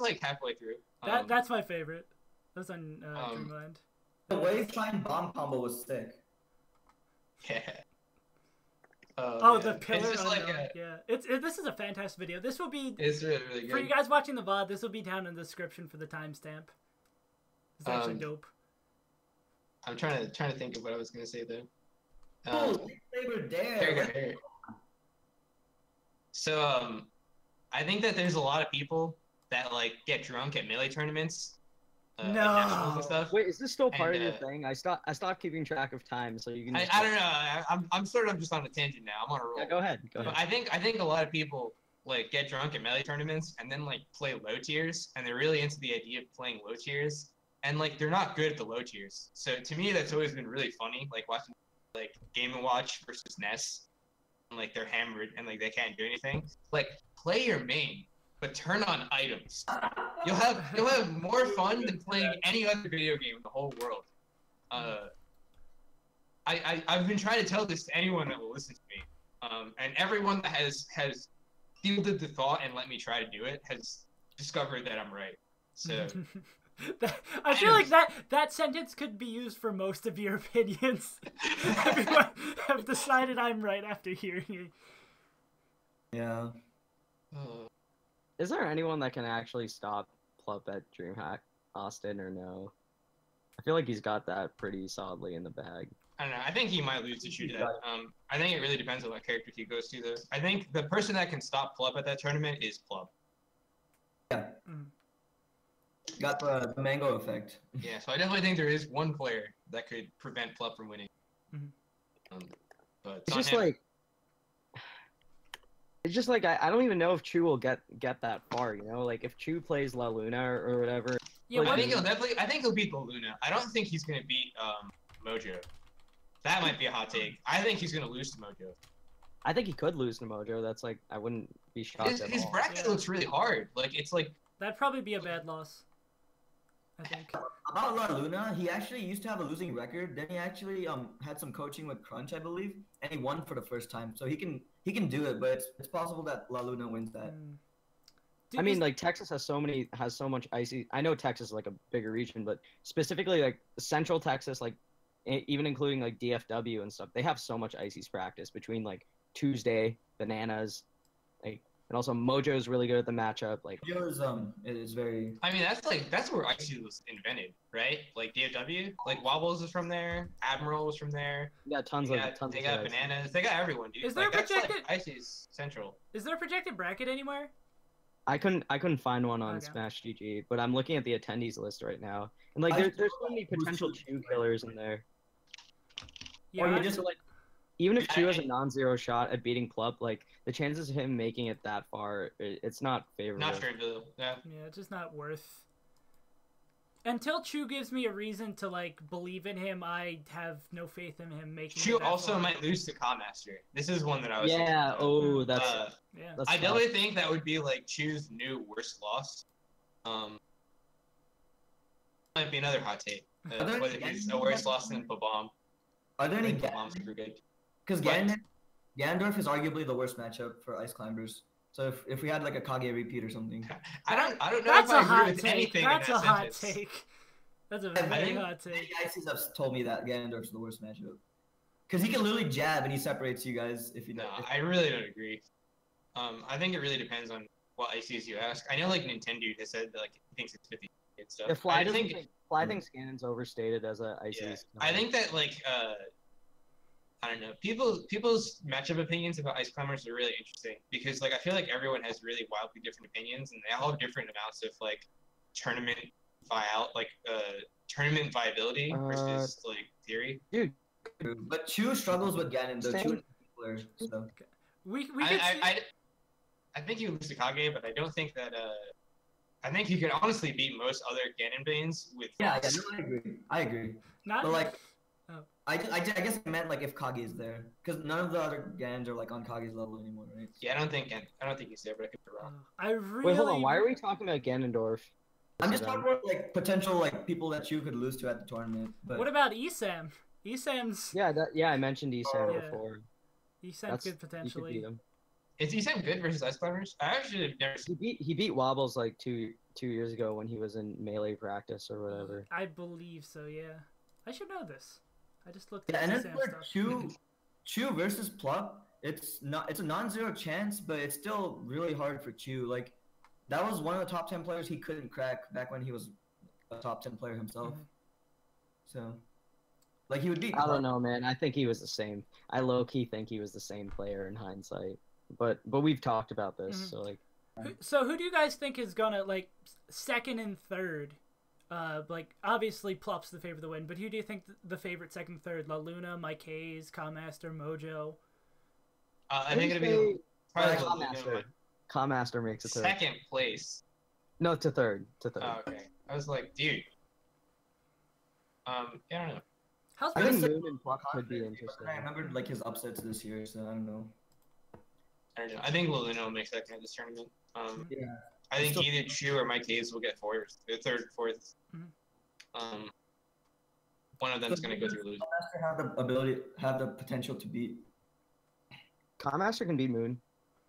like halfway through. That's my favorite. That's on Dreamland. The wave time bomb combo was sick. Yeah. Oh, yeah. the pillar. It's just like yeah. This is a fantastic video. This will be. It's really, really good. For you guys watching the VOD, this will be down in the description for the timestamp. It's actually dope. I'm trying to think of what I was gonna say though. They were there. Here you go. So I think that there's a lot of people that like get drunk at melee tournaments. No. Like nationals and stuff. Wait, is this still part of your thing? I stopped keeping track of time, so you can. I don't know. I'm sort of just on a tangent now. I'm on a roll. Yeah, go ahead. Go ahead. But I think a lot of people like get drunk at melee tournaments and then like play low tiers, and they're really into the idea of playing low tiers, and like they're not good at the low tiers. So to me, that's always been really funny, like watching like Game & Watch versus SnS, and like they're hammered and like they can't do anything. Like play your main, but turn on items. You'll have more fun than playing any other video game in the whole world. I've been trying to tell this to anyone that will listen to me, and everyone that has fielded the thought and let me try to do it has discovered that I'm right. So I feel like that sentence could be used for most of your opinions. Everyone have decided I'm right after hearing it. Yeah. Is there anyone that can actually stop Plup at Dreamhack, Austin, or no? I feel like he's got that pretty solidly in the bag. I don't know. I think he might lose to Shootette. I think it really depends on what character he goes to, though. I think the person that can stop Plup at that tournament is Plup. Yeah. Got the mango effect. Yeah, so I definitely think there is one player that could prevent Plup from winning. But It's just like I don't even know if Chu will get that far, you know? Like if Chu plays La Luna or whatever. Yeah, I think he'll beat La Luna. I don't think he's gonna beat Mojo. That might be a hot take. I think he's gonna lose to Mojo. I think he could lose to Mojo. That's like I wouldn't be shocked at his all. bracket looks really hard. Like it's like that'd probably be a bad loss. I think. About La Luna, he actually used to have a losing record. Then he actually had some coaching with Crunch, I believe, and he won for the first time. So he can do it, but it's possible that La Luna wins that. I mean, like Texas has so much icy. I know Texas is like a bigger region, but specifically like Central Texas, like even including like DFW and stuff, they have so much ices practice between like Tuesday, Bananas, like. And also, Mojo is really good at the matchup. Like, it is very. I mean, that's where Icy was invented, right? Like DFW, like Wobbles is from there. Admiral was from there. Yeah, tons They of got Bananas. They got everyone, dude. Is there that's projected? Like Icy's central. Is there a projected bracket anywhere? I couldn't find one on Smash GG, but I'm looking at the attendees list right now, and like there's so many potential Chew killers in there. Yeah, Or you I- just like, even if Chu has a non-zero shot at beating Plup, like the chances of him making it that far, it's not favorable. Not favorable. Yeah. yeah, it's just not worth. Until Chu gives me a reason to like believe in him, I have no faith in him making. Chu it that also far. might lose to Master. This is one that I was. Yeah. thinking about. Oh, that's. Yeah. that's I tough. definitely think that would be like Chu's new worst loss. Might be another hot take. Are there Whether any he's a Ganondorf worse loss than Babam. Are there I any think Babam's super good. Because What? Ganondorf is arguably the worst matchup for Ice Climbers. So if we had like a Kage repeat or something. I don't know That's if a I agree hot with take. anything That's in a that hot sentence. take. That's a I very think hot many take. ICs have told me that Ganondorf's the worst matchup. Because he can literally jab and he separates you guys if you No, don't. I really don't agree. I think it really depends on what ICs you ask. I know like Nintendo has said that like he thinks it's 50 and stuff. If Fly I doesn't think think Fly thinks Ganon's overstated as a ICs. yeah, I think that like I don't know. People's matchup opinions about Ice Climbers are really interesting because like I feel like everyone has really wildly different opinions and they all have different amounts of like tournament tournament viability versus like theory. Dude, But Chu struggles with Ganon though. Chu is player, so. We could see... I think you lose to Kage, but I don't think that I think you can honestly beat most other Ganon Banes with Yeah, Fox. no, I agree. not But like, Oh. I guess I meant like if Kage is there, because none of the other Ganons are like on Kage's level anymore, right? Yeah, I don't think he's there, but I could be wrong. I really... wait, hold on. Why are we talking about Ganondorf? I'm just talking about like potential like people that Chu could lose to at the tournament. But What about Esam? Esam's... Yeah, I mentioned Esam Yeah. before. Esam's could You could potentially... beat him. Is Esam good versus Ice Climbers? I actually have never seen. He beat Wobbles like two years ago when he was in melee practice or whatever. I believe so, yeah. I should know this. I just looked yeah, at and then Esam for stuff. Chu versus Plup, it's a non-zero chance, but it's still really hard for Chu. Like that was one of the top 10 players he couldn't crack back when he was a top 10 player himself. Mhm. So, like he would beat. I don't know, man. I think he was the same. I low-key think he was the same player in hindsight. But we've talked about this, Mhm. so like. So who do you guys think is gonna, like, second and third? Like, obviously Plup's the favorite to win, but who do you think the favorite second and third? La Luna, M2K's, Master, Mojo? I think it'd be probably Commaster. Commaster makes it third. second place. No, to third. Oh, okay. I was like, dude. Yeah, I don't know. How's I think this? Moon and Plup could be interesting. I remember like his upsets this year, so I don't know. I don't know. I think Luluno will make second at this tournament. Yeah. I think Still- either Chu or M2K's will get fourth, third, fourth. Mhm. One of them's gonna go through lose. Master have the potential to beat. Commaster can beat Moon,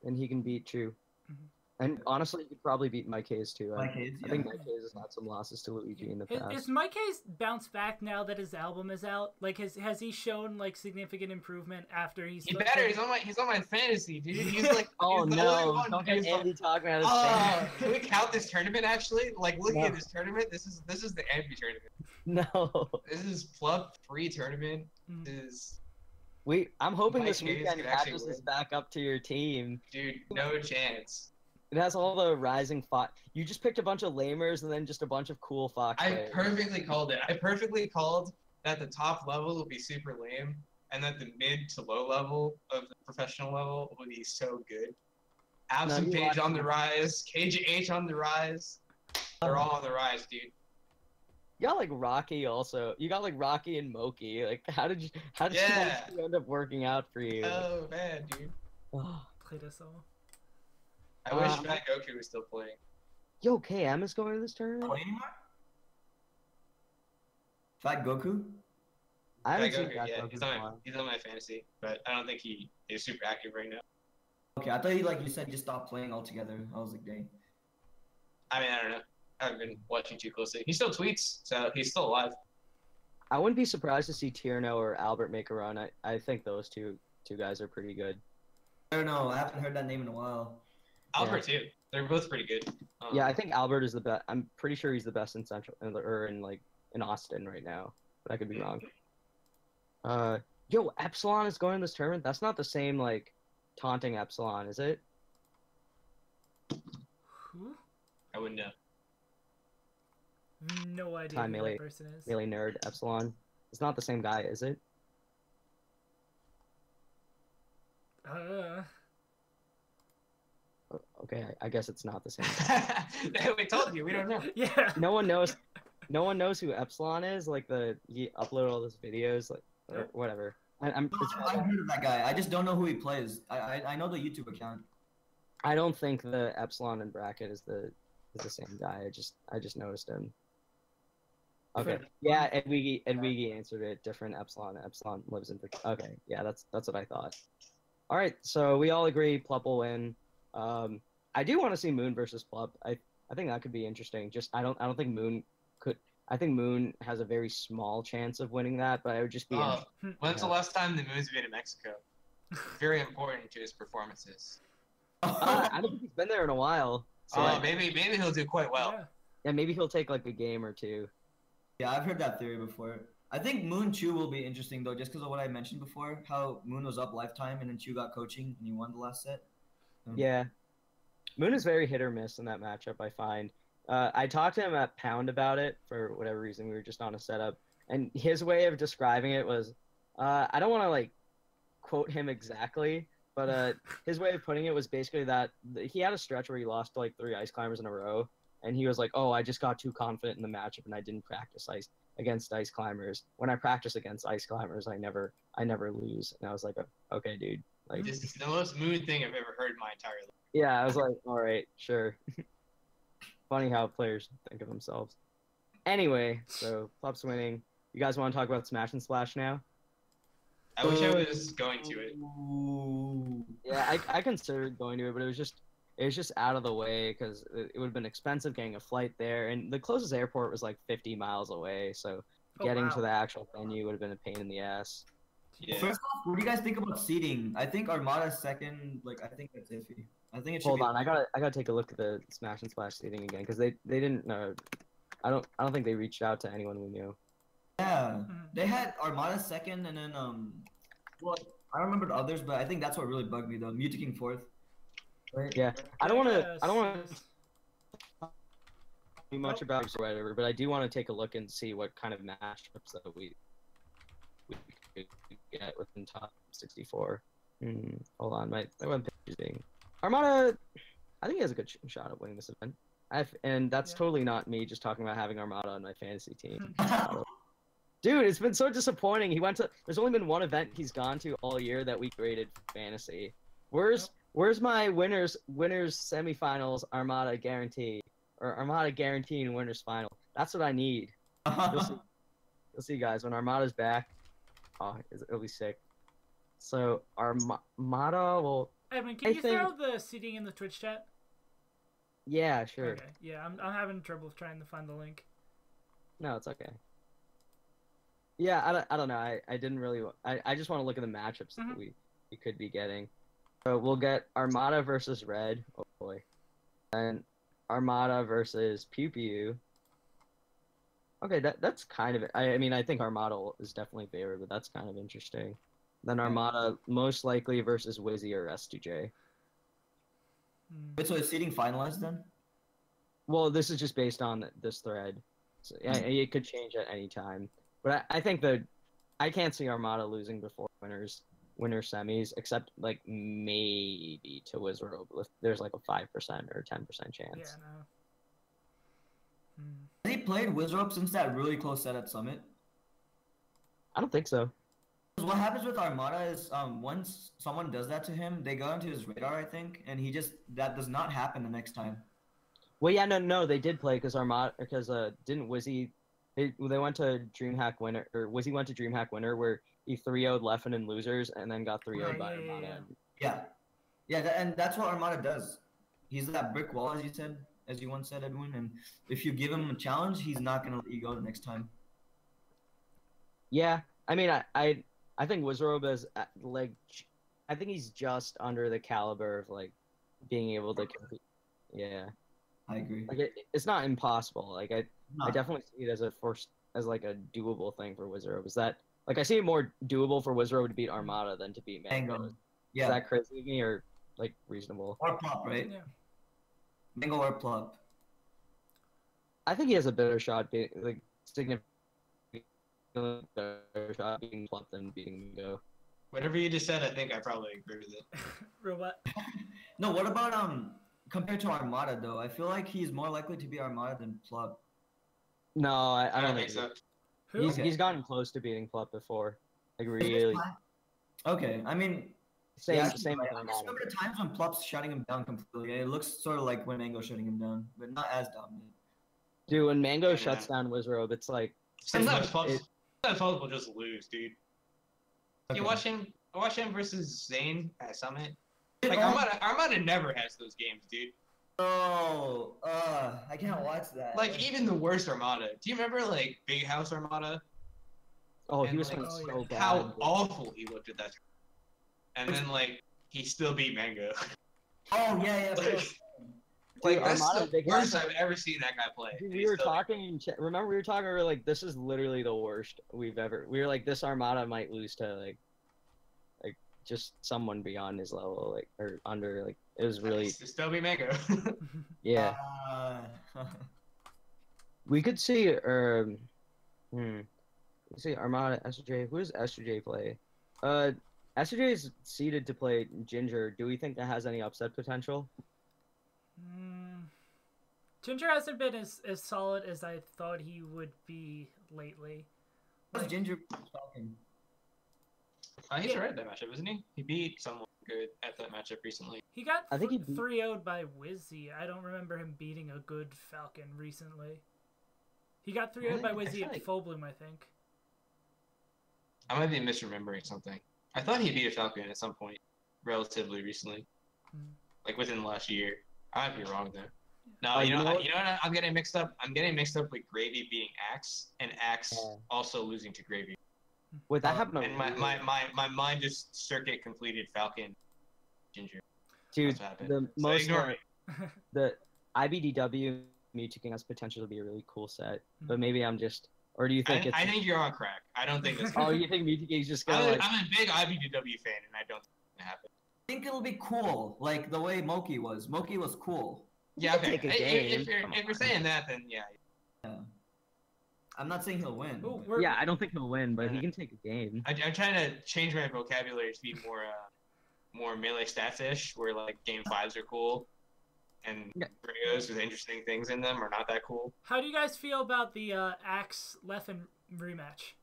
and he can beat Chu. Mhm. And honestly, he could probably beat M2K's too. I think Yeah. M2K's has had some losses to Luigi in the Is past. M2K's bounced back now that his album is out? Like, has he shown like significant improvement after he's? He better. He's on my fantasy, dude. He's like. Oh he's the only no! one Don't who's get like- Andy talking about his Oh, fan. can we count this tournament actually? Like looking No. at this tournament, this is the Ambi tournament. No. This is Plup free tournament. Mhm. This is I'm hoping this M2K's weekend could actually catches us win. back up to your team. dude, no chance. It has all the rising Fox. You just picked a bunch of lamers and then just a bunch of cool Fox I players. perfectly called it. I perfectly called that the top level will be super lame, and that the mid to low level of the professional level will be so good. AbsentPage on the rise, KGH on the rise. They're all on the rise, dude. You got like Rocky also. You got like Rocky and Moki. Like how did Yeah. you end up working out for you? Oh man, dude. Played us all. I wish Fat Goku was still playing. Yo, KM is going to this tournament? Play anymore? Fat Goku? I Fat haven't seen Goku, Fat yeah, Goku he's in a on while. my fantasy, but I don't think he is super active right now. Okay, I thought you said you stopped playing altogether. I was like, dang. I mean, I don't know. I haven't been watching too closely. He still tweets, so he's still alive. I wouldn't be surprised to see Tierno or Albert make a run. I think those two guys are pretty good. I don't know. I haven't heard that name in a while. Albert too. They're both pretty good. Yeah, I think Albert is the best. I'm pretty sure he's the best in Central or in Austin right now, but I could be wrong. Yo, Epsilon is going to this tournament. That's not the same like taunting Epsilon, is it? Who? I wouldn't know. No idea Time who melee- that person is. Melee nerd Epsilon. It's not the same guy, is it? Okay, I guess it's not the same. We told you, we don't know. Yeah. No one knows. No one knows who Epsilon is. Like he uploaded all those videos, like or whatever. I'm. I've heard of that guy. I just don't know who he plays. I know the YouTube account. I don't think the Epsilon in bracket is the same guy. I just noticed him. Okay. Yeah, Edwigi answered it. Different Epsilon. Epsilon lives in. Okay. Yeah, that's what I thought. All right. So we all agree Plup will win. I do want to see Moon versus Plup. I think that could be interesting. Just I don't think Moon could. I think Moon has a very small chance of winning that, but I would just be. When's the last time the Moon's been in Mexico? Very important to his performances. I don't think he's been there in a while. So maybe he'll do quite well. Yeah, maybe he'll take like a game or two. Yeah, I've heard that theory before. I think Moon Chu will be interesting though, just because of what I mentioned before, how Moon was up lifetime and then Chu got coaching and he won the last set. Yeah, Moon is very hit or miss in that matchup. I find. I talked to him at Pound about it for whatever reason. We were just on a setup, and his way of describing it was, I don't want to like quote him exactly, but his way of putting it was basically that he had a stretch where he lost to like 3 ice climbers in a row, and he was like, "Oh, I just got too confident in the matchup, and I didn't practice against ice climbers. When I practice against ice climbers, I never lose." And I was like, "Okay, dude." Like, this is the most Moon thing I've ever heard in my entire life. Yeah, I was like, all right, sure. Funny how players think of themselves. Anyway, so Plup's winning. You guys want to talk about Smash and Splash now? I wish I was going to it. Yeah, I considered going to it, but it was just out of the way because it would have been expensive getting a flight there, and the closest airport was like 50 miles away, so getting to the actual venue would have been a pain in the ass. Yeah. First off, what do you guys think about seeding? I think Armada's second. Like, I think that's iffy. I think it should Hold on, I gotta take a look at the Smash and Splash seating again because they didn't. I don't think they reached out to anyone we knew. Yeah, they had Armada second, and then well, I don't remember the others, but I think that's what really bugged me though. M2K's fourth. Right? Yeah, I don't want to too much about it or whatever, but I do want to take a look and see what kind of matchups that we could get within top 64. Hold on, my web page is being Armada. I think he has a good shot at winning this event. And that's totally not me just talking about having Armada on my fantasy team. Dude, it's been so disappointing. There's only been one event he's gone to all year that we graded fantasy. Where's my winners semifinals Armada guarantee or Armada guarantee in winners final? That's what I need. You'll see, guys, when Armada's back. Oh, it'll be sick. So Armada will. Edwin, can you throw the seating in the Twitch chat? Yeah, sure. Okay. Yeah, I'm having trouble trying to find the link. No, it's okay. Yeah, I don't know. I didn't really. I just want to look at the matchups that we could be getting. So we'll get Armada versus Red. Oh boy. And Armada versus Pew Pew. Okay, that's kind of. I mean, I think Armada is definitely favored, but that's kind of interesting. Then Armada most likely versus Wizzy or S2J. Wait, so is seeding finalized then? Well, this is just based on this thread. So, yeah, it could change at any time. But I think I can't see Armada losing before winner semis, except like maybe to Wizzrobe if there's like a 5% or 10% chance. Yeah, no. Has he played Wizzrobe since that really close set at Summit? I don't think so. What happens with Armada is once someone does that to him, they go into his radar, I think, and that does not happen the next time. Well, yeah, no, they did play because didn't Wizzy they went to Dreamhack winner or Wizzy went to Dreamhack winner where he 3-0'd Leffen in losers and then got 3-0'd by Armada. Yeah, and that's what Armada does. He's that brick wall, as you once said, Edwin, and if you give him a challenge, he's not gonna let you go the next time. Yeah, I mean, I think Wizzrobe is like, I think he's just under the caliber of like being able to compete. Yeah, I agree. Like it's not impossible. Like I definitely see it as as like a doable thing for Wizzrobe. Is that like I see it more doable for Wizzrobe to beat Armada than to beat Mango. Yeah. Is that crazy to me or like reasonable? Or Plop, right? Yeah. Mango or Plop. I think he has a better shot being like significantly better shot beating Plop than beating Mango. Whatever you just said, I think I probably agree with it. Robot. No, what about compared to Armada though? I feel like he's more likely to be Armada than Plup. No, I I don't don't think so. Who? He's gotten close to beating Plup before. Like really. Okay, I mean, Same yeah, same with I just Armada. remember the times when Plup's shutting him down completely. It looks sort of like when Mango's shutting him down, but not as dominant. Dude, when Mango Yeah. shuts down Wizzrobe, it's like Sometimes it- Plup will just lose, dude. Okay. You watch him versus Zane at Summit. Dude, Like oh, Armada never has those games, dude. oh, I can't watch that. Like even the worst Armada. Do you remember like Big House Armada? oh, he And, was like, playing oh, so yeah. bad. How awful he looked at that. And then like he still beat Mango. oh yeah, like, bro. like Dude, that's Armada, the Big worst House- I've ever seen that guy play. Dude, and we he's were still- talking in chat. Remember, we were talking. We were like, "This is literally the worst we've ever." We were like, "This Armada might lose to like just someone beyond his level, like or under." Like it was really, It's still beat Mango. yeah. We could see, let's see Armada, SJ. Who does SJ play? SJ is seeded to play Ginger. Do we think that has any upset potential? Ginger hasn't been as solid as I thought he would be lately. What's Ginger talking? He's alright at that matchup, isn't he? He beat someone good at that matchup recently. He got I think he beat- 3-0'd by Wizzy. I don't remember him beating a good Falcon recently. He got 3-0'd by Really? I Wizzy feel at like- Full Bloom, I think. I might be misremembering something. I thought he beat a Falcon at some point, relatively recently, like within the last year. I might be wrong though. No, you know what? I'm getting mixed up. I'm getting mixed up with Gravy beating Axe and Axe Yeah. also losing to Gravy. Wait, that happened. And my mind just circuit completed Falcon, Ginger. Dude, That's what happened. the So most ignore me. the IBDW M2K's has potential to be a really cool set, but maybe I'm just. Or do you think it's? I think you're on crack. I don't think that's. Oh, you think M2K's just gonna like? I'm a big IBDW fan, and I don't think it's gonna happen. I think it'll be cool, like the way Moki was. Moki was cool. Yeah, can okay. take a game. If you're Come saying that, then yeah. Yeah. I'm not saying he'll win. Ooh, but- we're- Yeah, I don't think he'll win, but he can take a game. I'm trying to change my vocabulary to be more melee stats-ish, where like game 5s are cool, and Yeah. Brios with interesting things in them are not that cool. How do you guys feel about the Axe Leffen rematch?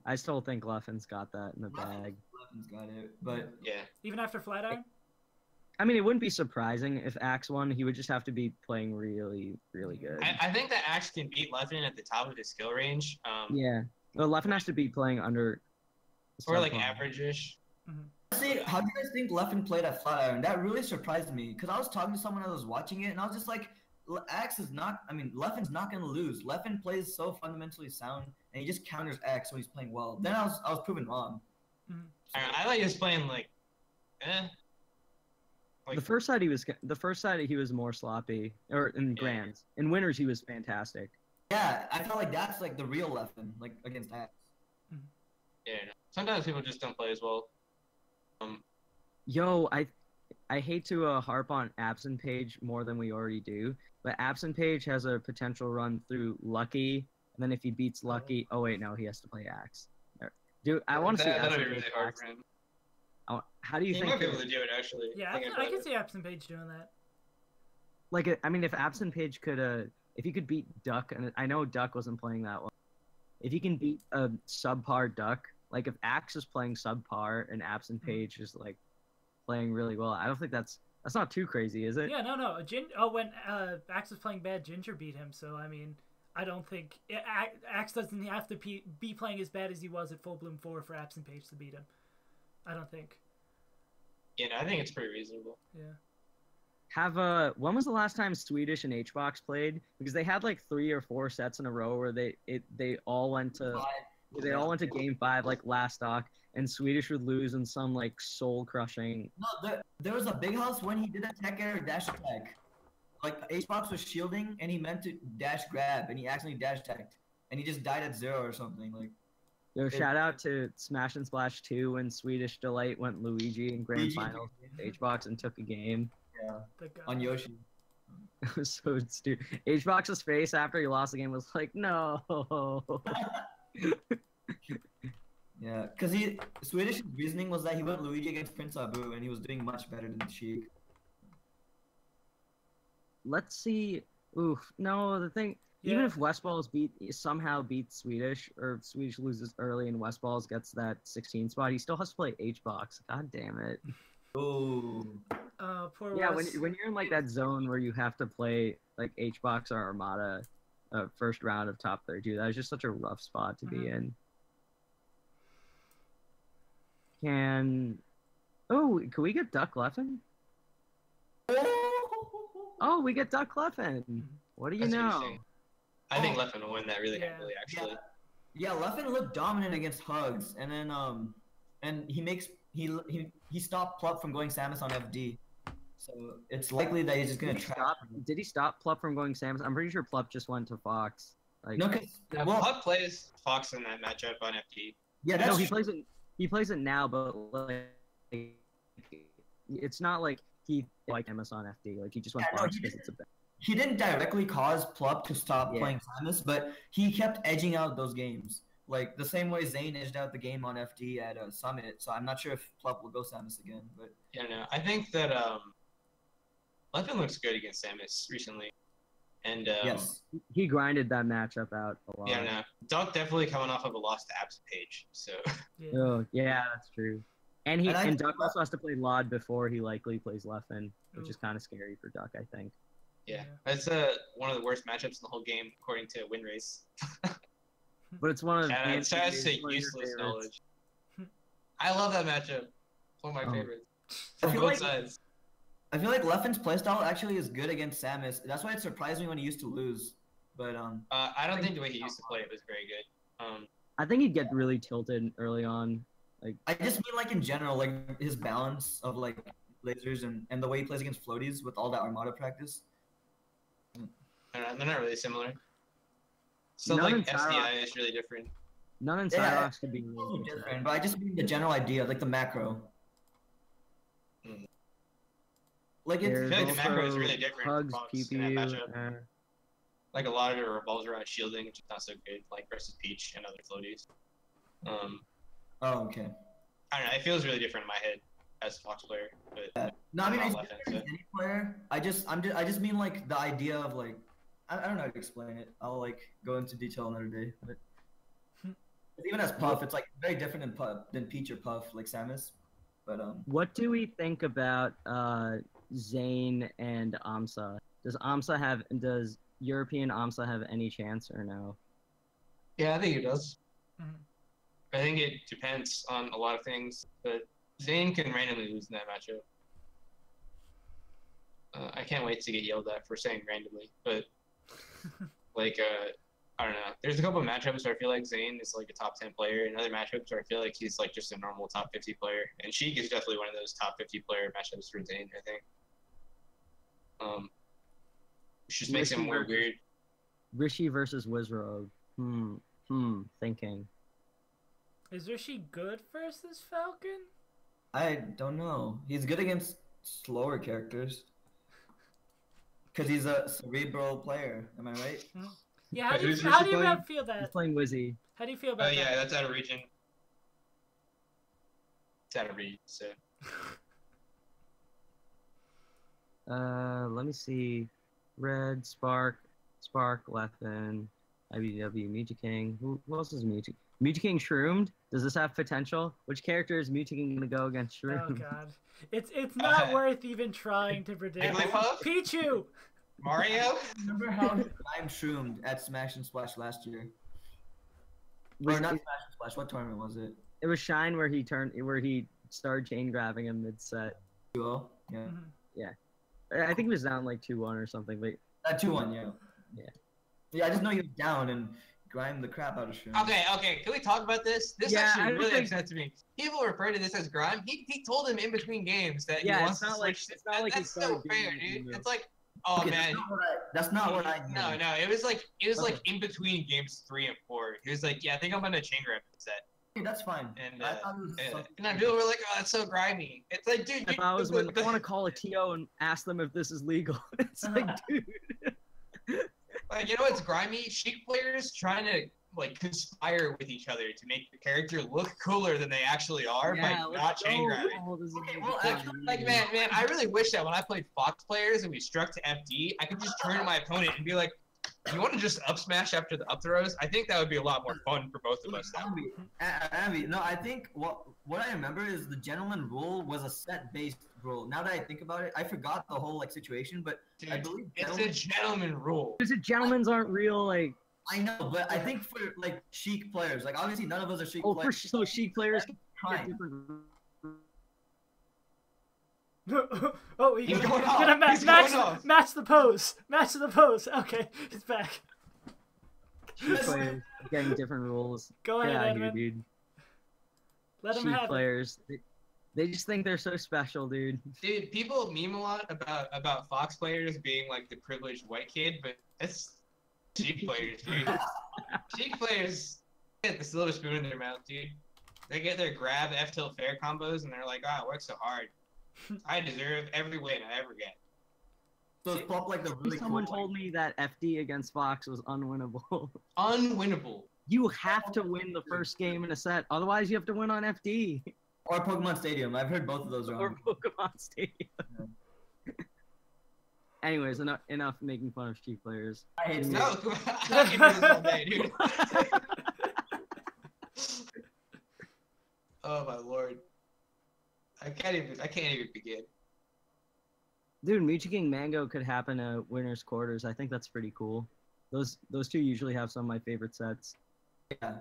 I still think Leffen's got that in the bag. Leffen's got it, but Yeah. Even after Flat Iron? I mean, it wouldn't be surprising if Axe won. He would just have to be playing really, really good. I think that Axe can beat Leffen at the top of his skill range. Yeah. Well, Leffen has to be playing under. Or like subcon. average-ish. see, how do you guys think Leffen played at Flat Iron? That really surprised me because I was talking to someone that was watching it, and I was just like, Axe is not. I mean, Leffen's not gonna lose. Leffen plays so fundamentally sound, and he just counters Axe when he's playing well. Then I was proven wrong. I thought he was playing like, like The first side he was more sloppy, or in grands. In winners he was fantastic. Yeah, I felt like that's like the real Leffen, like against Axe. yeah. No. Sometimes people just don't play as well. Yo, I hate to harp on AbsentPage more than we already do, but AbsentPage has a potential run through Lucky, and then if he beats Lucky, oh wait, no, he has to play Axe. Dude, I want to see That'll be AbsentPage really hard Axe. for him. How do you He think? might be able to do it actually. Yeah, Thinking I about can it. see AbsentPage doing that. Like, I mean, if AbsentPage could, if he could beat Duck, and I know Duck wasn't playing that well, if he can beat a subpar Duck, like if Axe is playing subpar and AbsentPage is like playing really well, I don't think that's not too crazy, is it? Yeah, no. When Axe was playing bad, Ginger beat him. So I mean, I don't think Axe doesn't have to be playing as bad as he was at Full Bloom 4 for AbsentPage to beat him. I don't think. Yeah, no, I think it's pretty reasonable. Yeah. When was the last time Swedish and HBox played? Because they had like 3 or 4 sets in a row where they all went to game 5 like last stock, and Swedish would lose in some like soul crushing. No, there was a big house when he did a tech error dash attack. Like Acebox was shielding and he meant to dash grab and he accidentally dash attacked and he just died at 0 or something. Like Yo, shout out to Smash and Splash 2 when Swedish Delight went Luigi in grand Luigi. finals with HBox and took a game. yeah, The guy. on Yoshi. It was so stupid. HBox's face after he lost the game was like, no. Yeah, because Swedish's reasoning was that he went Luigi against Prince Abu, and he was doing much better than Sheik. Let's see. Oof. No, the thing. Yeah. Even if Westballs somehow beats Swedish, or Swedish loses early and Westballs gets that 16 spot, he still has to play H-Box. God damn it. Oh. Poor Yeah, Wes. when you're in like that zone where you have to play like H-Box or Armada, first round of top 32, that was just such a rough spot to be in. Can we get Duck Leffen? Oh, we get Duck Leffen. What do you know? I think Leffen will win that really handily, actually. Yeah, Leffen looked dominant against Hugs, and then and he stopped Plup from going Samus on FD. So it's likely that he's just gonna try. Did he stop Plup from going Samus? I'm pretty sure Plup just went to Fox. Like, No, Plup plays Fox in that matchup on FD. Yeah, that's he plays it now, but like it's not like he liked Samus on FD. Like he just went Fox because it's a bit. He didn't directly cause Plup to stop playing Samus, but he kept edging out those games. Like the same way Zane edged out the game on FD at Summit. So I'm not sure if Plup will go Samus again. But yeah, no, I think that Leffen looks good against Samus recently, and yes, he grinded that matchup out a lot. Yeah, no, Duck definitely coming off of a loss to AbsentPage. So oh yeah, that's true. And Duck also has to play Lod before he likely plays Leffen, which is kind of scary for Duck, I think. Yeah, that's one of the worst matchups in the whole game, according to win race. But it's one of the it's useless knowledge. I love that matchup. It's one of my favorites. From both sides. I feel like Leffen's playstyle actually is good against Samus. That's why it surprised me when he used to lose. But I don't think the way he used to play it was very good. I think he'd get really tilted early on. Like I just mean like in general, like his balance of like lasers and the way he plays against floaties with all that Armada practice. They're not really similar. So like SDI is really different. None in Cyrox could be really different, but I just mean the general idea, like the macro. Like it's I feel like the macro is really different. Hugs, in that matchup. Like a lot of it revolves around shielding, which is not so good, like versus Peach and other floaties. Oh, okay. I don't know. It feels really different in my head as a Fox player, but no, I mean it's any player. I just mean like the idea of like I don't know how to explain it. I'll like go into detail another day. But even as Puff, it's like very different than Peach or Puff, like Samus. But what do we think about Zane and Amsa? Does European Amsa have any chance or no? Yeah, I think it does. I think it depends on a lot of things, but Zane can randomly lose in that matchup. I can't wait to get yelled at for saying randomly, but like I don't know. There's a couple of matchups where I feel like Zane is like a top 10 player, and other matchups where I feel like he's like just a normal top 50 player. And Sheik is definitely one of those top 50 player matchups for Zane, I think. Which just makes him more weird. Rishi versus Wizzrobe. Thinking. Is Rishi good versus Falcon? I don't know. He's good against slower characters. Because he's a cerebral player. Am I right? Yeah, how do you feel that? He's playing Wizzy. How do you feel about that? Yeah, that's out of region. It's out of region, so. Let me see. Red, Spark, Leffen, IBW, MomoCon. Who else is MomoCon? MomoCon Shroomed? Does this have potential? Which character is MomoCon gonna go against Shroom? Oh god. It's not worth even trying to predict. Pichu! Mario? Remember how I'm shroomed at Smash and Splash last year? Or not Smash and Splash, what tournament was it? It was Shine where he started chain grabbing him mid-set. 2-0? Yeah. Yeah. I think he was down like 2-1 or something, but 2-1, yeah. Yeah, I just know he was down and grind the crap out of Shroom. Okay, can we talk about this? This actually really upsets me. People refer to this as grime. He told him in between games that he wants to switch. That's so fair, dude. It's like, oh man. That's not what I knew. No, it was like in between games 3 and 4. He was like, yeah, I think I'm gonna chain grab this set. Hey, that's fine. And people were like, oh, that's so grimy. It's like, dude. If I was when I want to call a TO and ask them if this is legal, it's like, dude. Like, you know what's grimy? Sheik players trying to like conspire with each other to make the character look cooler than they actually are by Yeah, not chain grabbing. Okay, well, actually, Like man, I really wish that when I played Fox players and we struck to FD, I could just turn to my opponent and be like, "You want to just up smash after the up throws?" I think that would be a lot more fun for both of us. Ambi, no, I think what I remember is the gentleman rule was a set-based rule. Now that I think about it, I forgot the whole like situation, but Dude, I believe it's a gentleman rule. Because gentlemen's aren't real, like. I know, but I think for like sheik players, like obviously none of us are sheik Oh, players. so sheik players get Fine. different. Oh, He's going off. Match the pose. Match the pose. Okay, he's back. Sheik players getting different rules. Go ahead, Get out Edwin. here, dude. Let him Sheik have it. players. They just think they're so special, dude. Dude, people meme a lot about Fox players being like the privileged white kid, but it's sheik players, dude. Sheik players get the silver spoon in their mouth, dude. They get their grab F tilt fair combos and they're like, "Ah, I worked so hard. I deserve every win I ever get." So it's plop like the really Someone cool, told me that FD against Fox was unwinnable. Unwinnable. You have to win the first game in a set, otherwise you have to win on FD or Pokemon Stadium. I've heard both of those or wrong. Pokemon Stadium. Anyways, enough making fun of sheik players. I hate No, I can do this all day, dude. Oh my lord. I can't even begin. Dude, Michi King Mango could happen at winners quarters. I think that's pretty cool. Those two usually have some of my favorite sets. Yeah.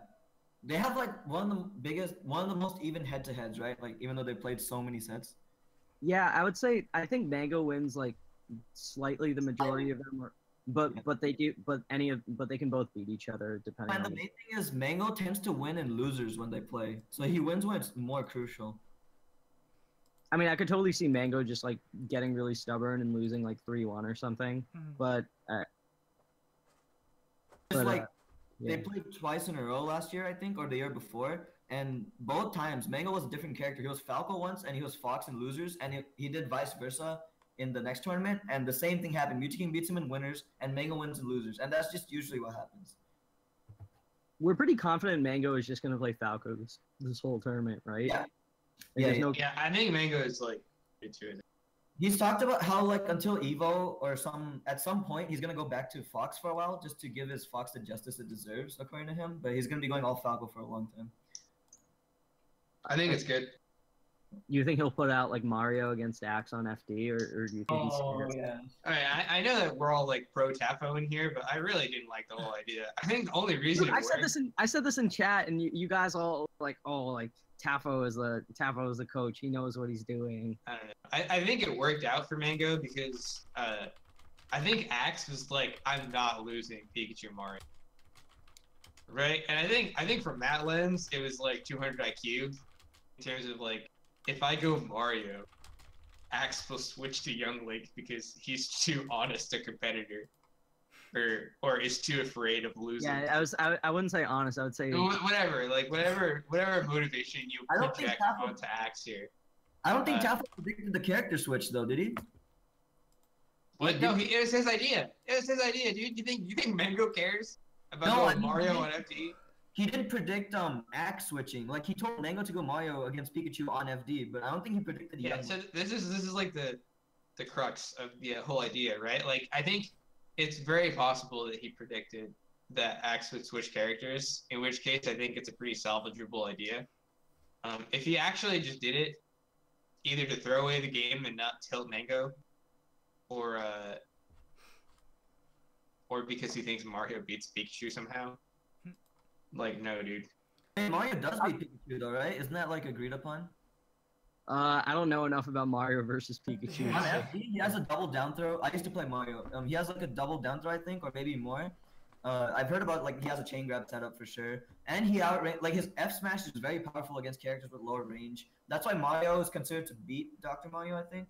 They have like one of the most even head-to-heads, right? Like even though they played so many sets. Yeah, I think Mango wins like slightly the majority of them, but they can both beat each other depending And the on. main thing is Mango tends to win in losers when they play. So he wins when it's more crucial. I mean, I could totally see Mango just like getting really stubborn and losing like 3-1 or something. But It's yeah. they played twice in a row last year, I think, or the year before, and both times Mango was a different character. He was Falco once, and he was Fox in losers, and he did vice versa in the next tournament, and the same thing happened. Michi King beats him in winners, and Mango wins in losers, and that's just usually what happens. We're pretty confident Mango is just gonna play Falco this whole tournament, right? Yeah. Like, Yeah, there's yeah. no Yeah, I think Mango is like into it. He's talked about how like until Evo or at some point he's gonna go back to Fox for a while just to give his Fox the justice it deserves, according to him. But he's gonna be going all Falco for a long time. I think it's good. You think he'll put out like Mario against Axe on FD, or do you think he's scared? yeah. Alright, I know that we're all like pro Tafo in here, but I really didn't like the whole idea. I think the only reason Dude, it worked, I said this in chat, and you guys all like, oh, like Tafo is the coach. He knows what he's doing. I don't know. I think it worked out for Mango because I think Axe was like, I'm not losing Pikachu Mario. Right? And I think from that lens, it was like 200 IQ in terms of like, if I go Mario, Axe will switch to Young Link because he's too honest a competitor. Or is too afraid of losing. Yeah, I wouldn't say honest. I would say Whatever, like whatever motivation you project onto Axe here. I don't think Tafo predicted the character switch though, did he? What? No, it was his idea. It was his idea, dude. You think Mango cares about No, going I mean, Mario on FD? He didn't predict Axe switching. Like he told Mango to go Mario against Pikachu on FD, but I don't think he predicted. Yeah. So this is like the crux of the whole idea, right? Like I think it's very possible that he predicted that Axe would switch characters. In which case, I think it's a pretty salvageable idea. If he actually just did it, either to throw away the game and not tilt Mango, or because he thinks Mario beats Pikachu somehow. Like, no, dude. Hey, Mario does beat Pikachu though, right? Isn't that like agreed upon? I don't know enough about Mario versus Pikachu. On FD, he has a double down throw. I used to play Mario. He has like a double down throw, I think, or maybe more. I've heard about like he has a chain grab setup for sure, and he like his F smash is very powerful against characters with lower range. That's why Mario is considered to beat Dr. Mario, I think,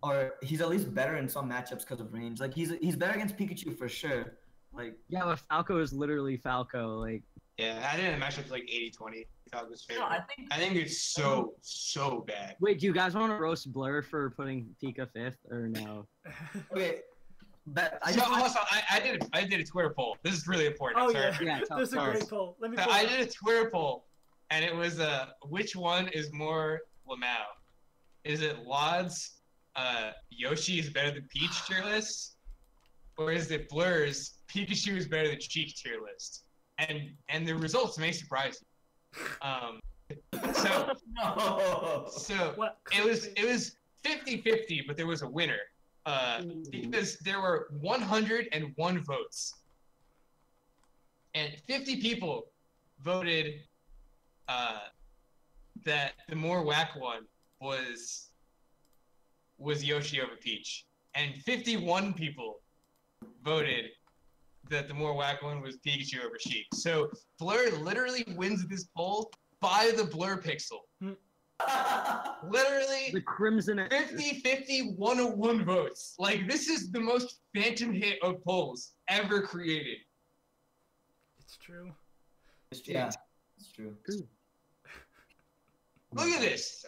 or he's at least better in some matchups because of range. Like he's better against Pikachu for sure. Like yeah, but Falco is literally Falco. Like yeah, I think the matchup's like 80-20. Falco's favorite. no, I think it's so bad. wait, do you guys want to roast Blur for putting Pika 5th or no? okay, But I So just also, I did a Twitter poll. This is really important. Oh Sorry. yeah, Yeah, tell- there's a sorry. great poll. Let me. So Pull I it up. did a Twitter poll, and it was which one is more Lamau? Is it Lod's Yoshi is better than Peach tier list, or is it Blur's Pikachu is better than Sheik tier list? And the results may surprise you. So no. What? it was 50-50, but there was a winner. Because there were 101 votes. And 50 people voted that the more whack one was Yoshi over Peach. And 51 people voted that the more whack one was Pikachu over Sheik. So Blur literally wins this poll by the Blur pixel. Literally The Crimson. 50-50, 101 votes. Like, this is the most phantom hit of polls ever created. It's true. Yeah, it's true. Look at this.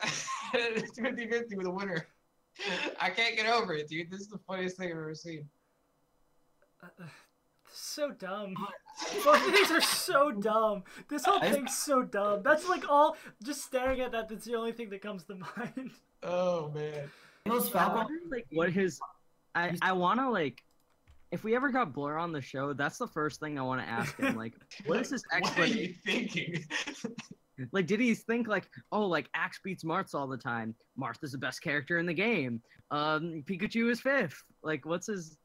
It's 50-50 with a winner. I can't get over it, dude. This is the funniest thing I've ever seen. So dumb. Both of these are so dumb. This whole thing's so dumb. That's like all. Just staring at that. That's the only thing that comes to mind. Oh, man. Those I Falco. wonder, like, what his. I want to, like. If we ever got Blur on the show, that's the first thing I want to ask him. Like, what is his What are explanation? you thinking? Like, did he think, like, oh, like, Axe beats Marth all the time. Marth is the best character in the game. Pikachu is 5th. Like, what's his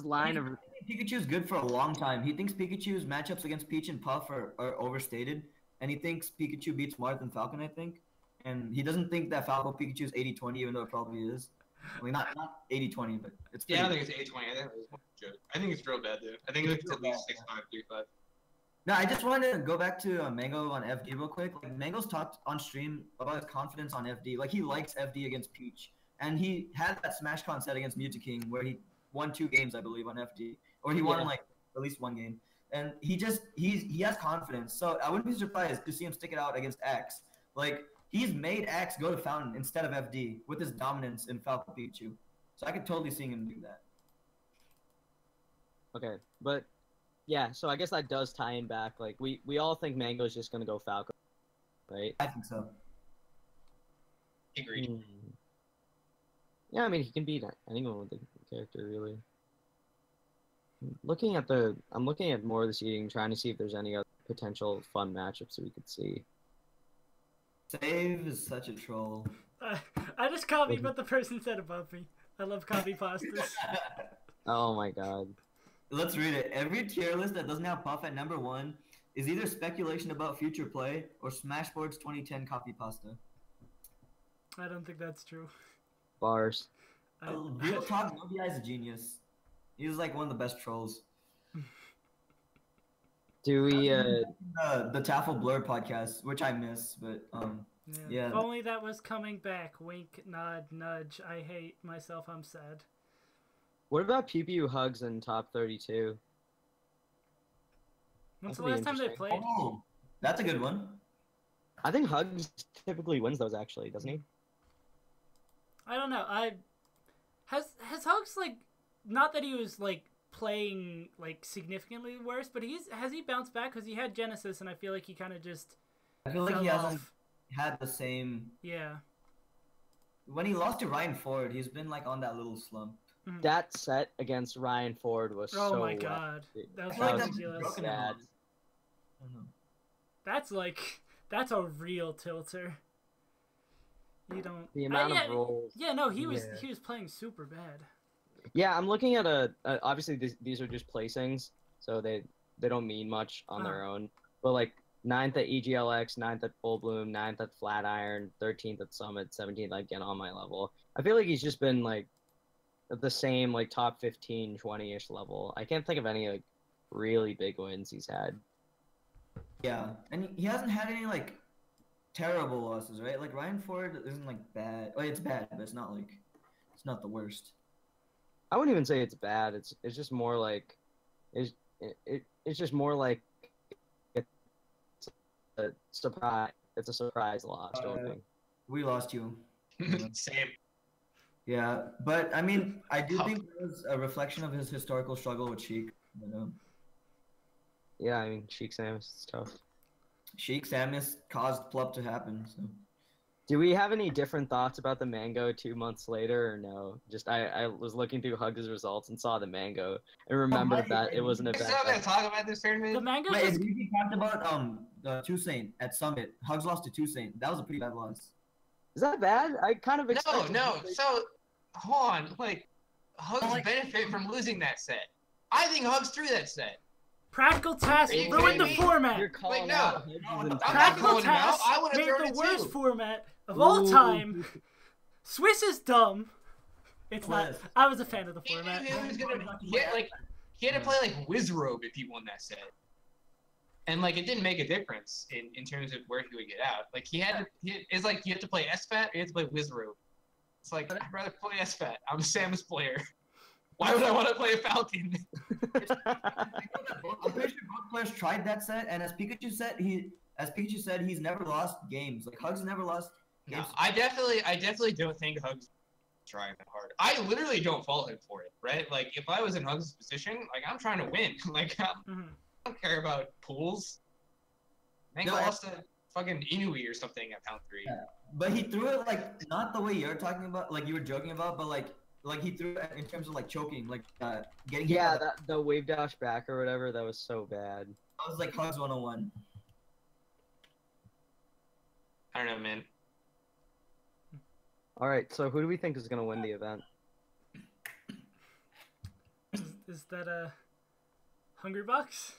line of... Pikachu's good for a long time. He thinks Pikachu's matchups against Peach and Puff are overstated, and he thinks Pikachu beats Marth and Falcon, I think. And he doesn't think that Falco Pikachu's 80-20, even though it probably is. I mean, not 80-20, but it's pretty Yeah, I think it's 8-20. I think it was one joke. I think it's real bad, dude. I think it's at least 6-5, 3-5. No, I just wanted to go back to Mango on FD real quick. Like, Mango's talked on stream about his confidence on FD. Like, he likes FD against Peach. And he had that SmashCon set against M2K's where he won 2 games, I believe, on FD. Or he won, like, at least 1 game. And he has confidence. So I wouldn't be surprised to see him stick it out against X. Like, he's made X go to Fountain instead of FD with his dominance in Falco Pichu. So I could totally see him do that. Okay, but... Yeah, so I guess that does tie him back. Like, we all think Mango's just going to go Falco, right? I think so. Agreed. Hmm. Yeah, I mean, he can beat anyone with the character, really. I'm looking at more of the seeding, trying to see if there's any other potential fun matchups that we could see. Save is such a troll. I just copied what the person said above me. I love copy pastas. Oh my god. Let's read it. Every tier list that doesn't have Puff at number 1 is either speculation about future play or Smashboard's 2010 copy pasta. I don't think that's true. Bars. Real talk, Nobi is a genius. He's like one of the best trolls. Do we, The Taffel Blur podcast, which I miss, but yeah. If only that was coming back. Wink, nod, nudge. I hate myself. I'm sad. what about Pew Pew Hugs in top 32? When's the That'd be last time they interesting. played? Oh, that's a good one. I think Hugs typically wins those, actually, doesn't he? I don't know. Has Hugs, like, not that he was like playing like significantly worse, but has he bounced back? Because he had Genesis, and I feel like he kind of just I feel like fell he hasn't off. had the same. Yeah. When he lost to Ryan Ford, he's been like on that little slump. That set against Ryan Ford was Oh so my wet. god, that was I feel like was that's ridiculous. broken bad. I don't know. That's a real tilter. You don't. The amount yeah, of rolls. Yeah, no, he was Yeah. he was playing super bad. Yeah, I'm looking at obviously these are just placings, so they don't mean much on their own. But like 9th at EGLX, 9th at Full Bloom, 9th at Flatiron, 13th at Summit, 17th again on my level. I feel like he's just been like at the same like top 15, 20-ish level. I can't think of any like really big wins he's had. Yeah, and he hasn't had any like terrible losses, right? Like Ryan Ford isn't like bad. Well, it's bad, but it's not the worst. I wouldn't even say it's bad. It's just more like it's just more like it's a surprise. It's a surprise loss. Don't think. We lost you. Same. Yeah, but I mean, I do think it was a reflection of his historical struggle with Sheik. You know, Yeah, I mean, Sheik Samus is tough. Sheik Samus caused Plup to happen. So. Do we have any different thoughts about the Mango 2 months later, or no? Just I was looking through Hugs' results and saw the Mango and remembered that it was an We're event. still gonna talk about this The tournament. mango's Wait, just... we talked about the Toussaint at Summit. Hugs lost to Toussaint. That was a pretty bad loss. Is that bad? I kind of expected. No. So hold on, like Hugs benefit from losing that set. I think Hugs threw that set. Practical Task Are you ruined the kidding me? format. You're calling no. out Hugs' I'm entire- not Practical calling him out. Task I would've made thrown the it worst too. format of all Ooh. time. Swiss is dumb. It's not. Yes. I was a fan of the He knew format. he was gonna he had to play like Wizzrobe if he won that set. And like it didn't make a difference in terms of where he would get out. Like it's like you have to play SFAT or you have to play Wizzrobe. It's like I'd rather play SFAT. I'm a Samus player. Why would I want to play a Falcon? I'm pretty sure both players tried that set, and as Pikachu said, he's never lost games. Like Hugs never lost No, games. I definitely don't think Hugs trying that hard. I literally don't fault him for it, right? Like if I was in Hugs' position, like I'm trying to win. Like I don't care about pools. Mango lost to fucking Inui or something at pound 3. Yeah. But he threw it like not the way you're talking about, like you were joking about, but like he threw it in terms of like choking, like getting. Yeah, the wave dash back or whatever, that was so bad. That was like Hugs 101. I don't know, man. All right, so who do we think is gonna win the event? Is that a Hungry Box?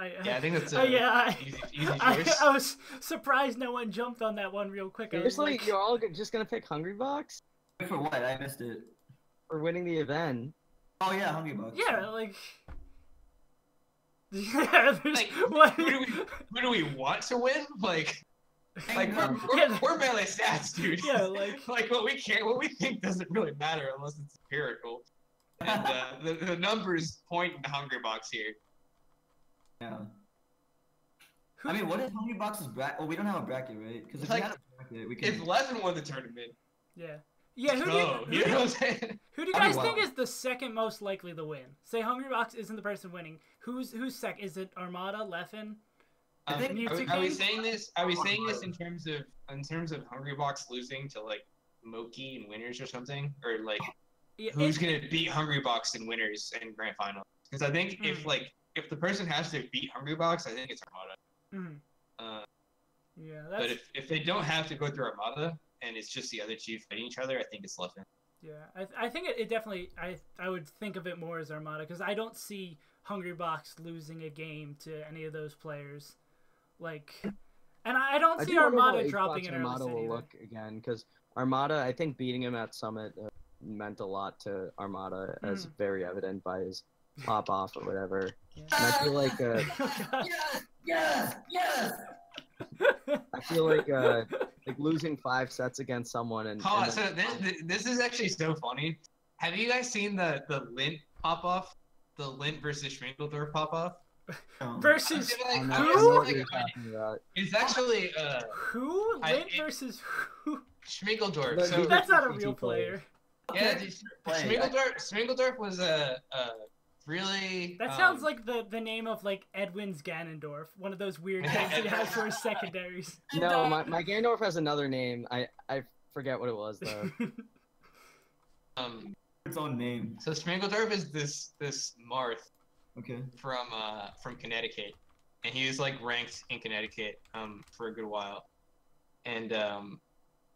Yeah, I think that's easy choice. I was surprised no one jumped on that one real quick. I was Seriously, like, you're all just gonna pick Hungry Box For what? I missed it. for winning the event? Oh yeah, Hungry Bucks. yeah, like. Yeah, there's Like, what? who do we want to win? Like Yeah. we're melee stats, dude. Yeah, like what we think doesn't really matter unless it's empirical. And the numbers point to Hungry Box here. Yeah. I mean, what is Hungry Box's bracket? Well, we don't have a bracket, right? Because if Like, we had a bracket, we could. If Leffen won the tournament, yeah. Yeah, you know what I'm saying? who do you guys think is the second most likely to win? Say Hungry Box isn't the person winning. Who's second? Is it Armada, Leffen? Are we saying this? Are we saying this in terms of Hungry Box losing to like Moki and winners or something, or like who's gonna beat Hungry Box in winners and grand final? Because I think if the person has to beat Hungry Box, I think it's Armada. Yeah, but if they don't have to go through Armada and it's just the other two fighting each other, I think it's Leffen. Yeah, I think it definitely. I would think of it more as Armada because I don't see Hungry Box losing a game to any of those players. Like, and I don't see Armada dropping in Armada will look again because Armada, I think beating him at Summit meant a lot to Armada, as very evident by his pop off or whatever. Yeah. And I feel like Yes. I feel like losing 5 sets against someone and. So this is actually so funny. Have you guys seen the Lint pop off? The Lint versus Schminkeldorf pop off? Versus who? It's actually who? Lint versus who? Schminkeldorf. So That's not a real player. Yeah, Schminkeldorf was a really. That sounds like the name of like Edwin's Ganondorf, one of those weird names he has for his secondaries. No, my Ganondorf has another name. I forget what it was though. Its own name. So Schminkeldorf is this Marth. Okay. From Connecticut, and he was like ranked in Connecticut for a good while, and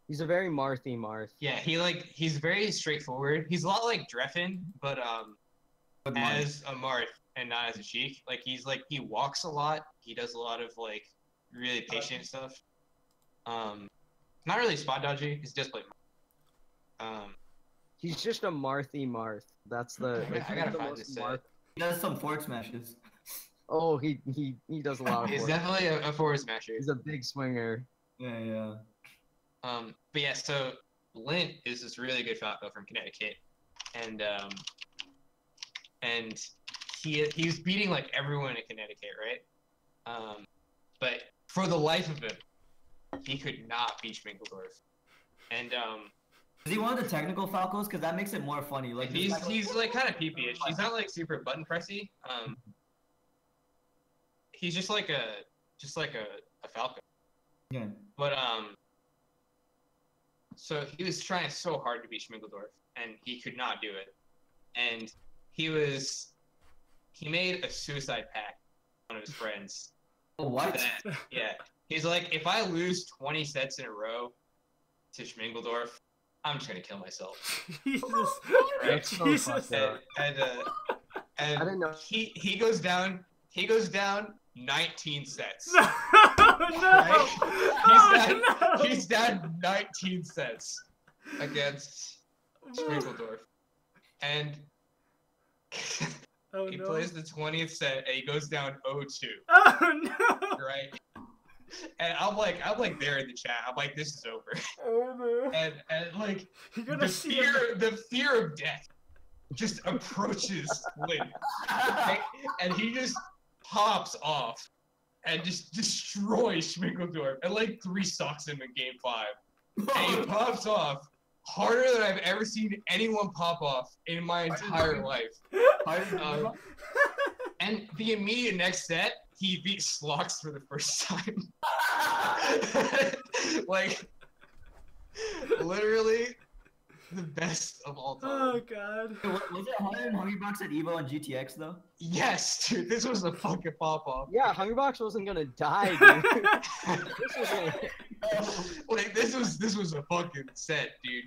he's a very Marthy Marth. Yeah, he's very straightforward. He's a lot like Dreffen, but as a Marth and not as a sheik. Like he walks a lot. He does a lot of like really patient stuff. Not really spot dodgy. He's just like. He's just a Marthy Marth. That's the. I gotta find this set. He does some forward smashes. Oh, he does a lot of. He's definitely a forward smasher. He's a big swinger. Yeah. But yeah, so Lint is this really good Falco from Connecticut, and he's beating like everyone in Connecticut, right? But for the life of him, he could not beat Schminkeldorf, and Is he one of the technical Falcos? Because that makes it more funny. Like he's like kind of PP-ish. He's not like super button pressy. He's just like a Falco. Yeah. But so he was trying so hard to beat Schmingledorf, and he could not do it. And he made a suicide pact with one of his friends. What? Yeah. He's like, if I lose 20 sets in a row to Schmingledorf, I'm just gonna kill myself. Jesus. That's so Jesus. fucked up. And I didn't know. he goes down 19 sets. No, no. He's down 19 sets against Schmingledorf. And Oh, he no. plays the 20th set and he goes down 0-2. Oh no. Right? And I'm like there in the chat. I'm like, this is over. Oh no. And like You're gonna the fear of death just approaches Lynn. And he just pops off and just destroys Schmingledorf and like 3-stocks him in game 5. And he pops off harder than I've ever seen anyone pop off in my entire life. And the immediate next set, he beat Slox for the first time. Like, literally the best of all time. Oh god. Was it harder than Hungrybox at Evo and GTX though? Yes, dude, this was a fucking pop-off. Yeah, Hungrybox wasn't gonna die, dude. This was Like, this was a fucking set, dude.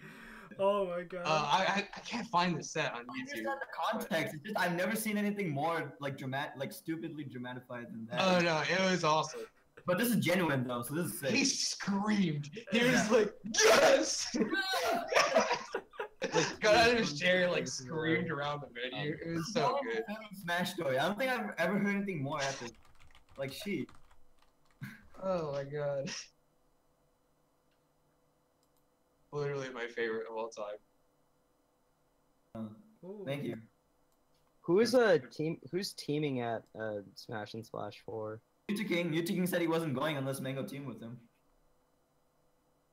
Oh my god. I can't find the set on I YouTube. understand the context. It's just I've never seen anything more like stupidly dramatified than that. Oh no, it was awesome. But this is genuine though, so this is sick. He screamed. He was like, yes! Got out of his chair, like screamed around the venue. It was so good. Smash story. I don't think I've ever heard anything more epic. Like sheep. Oh my god. Literally my favorite of all time. Ooh. Thank you. Who's teaming at Smash and Splash 4? M2K said he wasn't going unless Mango teamed with him.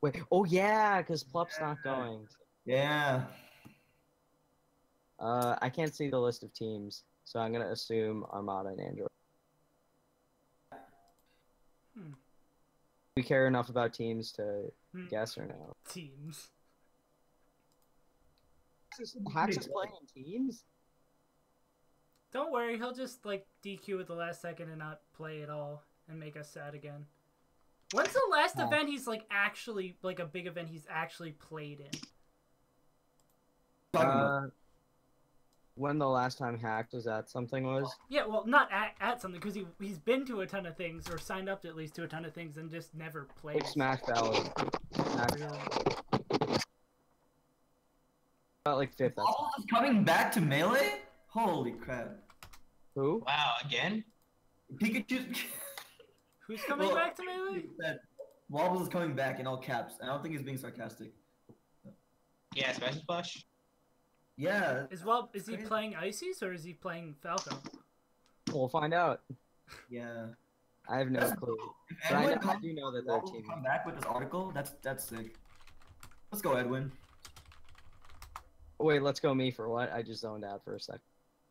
Wait, oh yeah, because Plup's not going. Yeah. I can't see the list of teams, so I'm gonna assume Armada and Android. We care enough about teams to guess or no? Teams. Hax is playing in teams? Don't worry, he'll just like DQ at the last second and not play at all and make us sad again. When's the last event he's like actually like a big event he's actually played in? When the last time Hacked was at something was? Yeah, well, not at something because he's been to a ton of things or signed up to at least to a ton of things and just never played. Like Smash Ballad. About like 5th. Wobbles is coming back to Melee? Holy crap. Who? Wow, again? Pikachu. Who's coming back to Melee? Wobbles is coming back in all caps. I don't think he's being sarcastic. Yeah, Smash and Splash. Yeah. Is he playing Ices or is he playing Falco? We'll find out. Yeah. I have no clue. But I do know that they're teaming. Come back with this article. That's sick. Let's go, Edwin. Wait, let's go me for what? I just zoned out for a sec.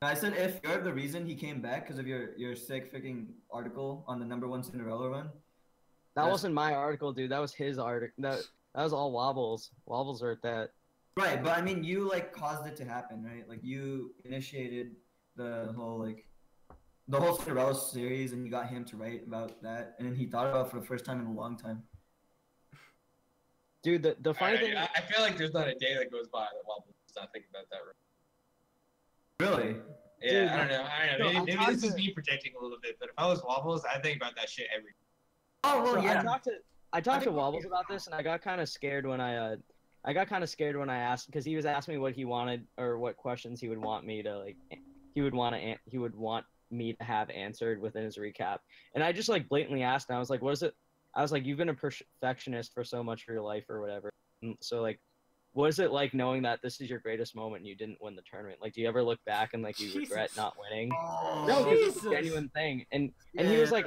I said if you're the reason he came back because of your sick freaking article on the #1 Cinderella run. That wasn't my article, dude. That was his article. That was all Wobbles. Wobbles wrote that. Right, but I mean, you like caused it to happen, right? Like you initiated the whole Cinderella series, and you got him to write about that, and then he thought about it for the first time in a long time. Dude, the funny thing. I feel like there's not a day that goes by that Wobbles does not think about that. Really? Yeah, Dude, I don't know. no, Maybe this is me projecting a little bit, but if I was Wobbles, I'd think about that shit every day. Oh well, So yeah. I talked to Wobbles about this, and I got kind of scared when I asked, because he was asking me what he wanted or what questions he would want me to he would want me to have answered within his recap, and I just like blatantly asked him. I was like, "What is it?" I was like, "You've been a perfectionist for so much of your life, or whatever. And so like, what is it like knowing that this is your greatest moment and you didn't win the tournament? Like, do you ever look back and like you regret not winning?" Oh, No, because it's a Jesus. genuine thing, and he was like.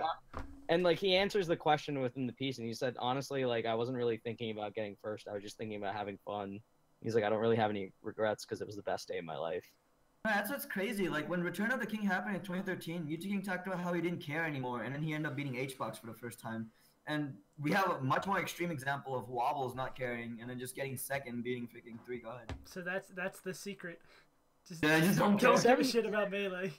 And, like, he answers the question within the piece, and he said, honestly, like, I wasn't really thinking about getting first. I was just thinking about having fun. He's like, I don't really have any regrets because it was the best day of my life. That's what's crazy. Like when Return of the King happened in 2013, M2K talked about how he didn't care anymore, and then he ended up beating Hbox for the first time. And we have a much more extreme example of Wobbles not caring and then just getting second, beating freaking 3 God. So that's the secret. Just don't give care. a shit about Melee.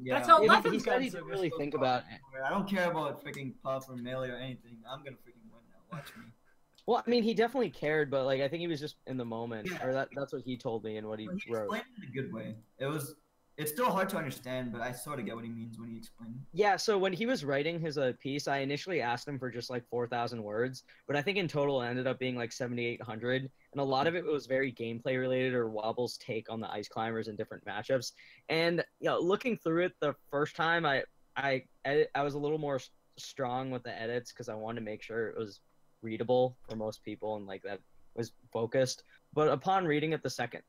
Yeah. That's how He Leffen's said he gotten so didn't good. really think about it. I don't care about freaking Puff or Melee or anything. I'm gonna freaking win now. Watch me. Well, I mean, he definitely cared, but like I think he was just in the moment, Yeah. or that's what he told me and what he He wrote. explained it in a good way. It's still hard to understand, but I sort of get what he means when he explained. Yeah, so when he was writing his piece, I initially asked him for just like 4,000 words, but I think in total it ended up being like 7,800, and a lot of it was very gameplay related or Wobble's take on the ice climbers in different matchups. And you know, looking through it the first time, I was a little more strong with the edits because I wanted to make sure it was readable for most people and like that was focused. But upon reading it the second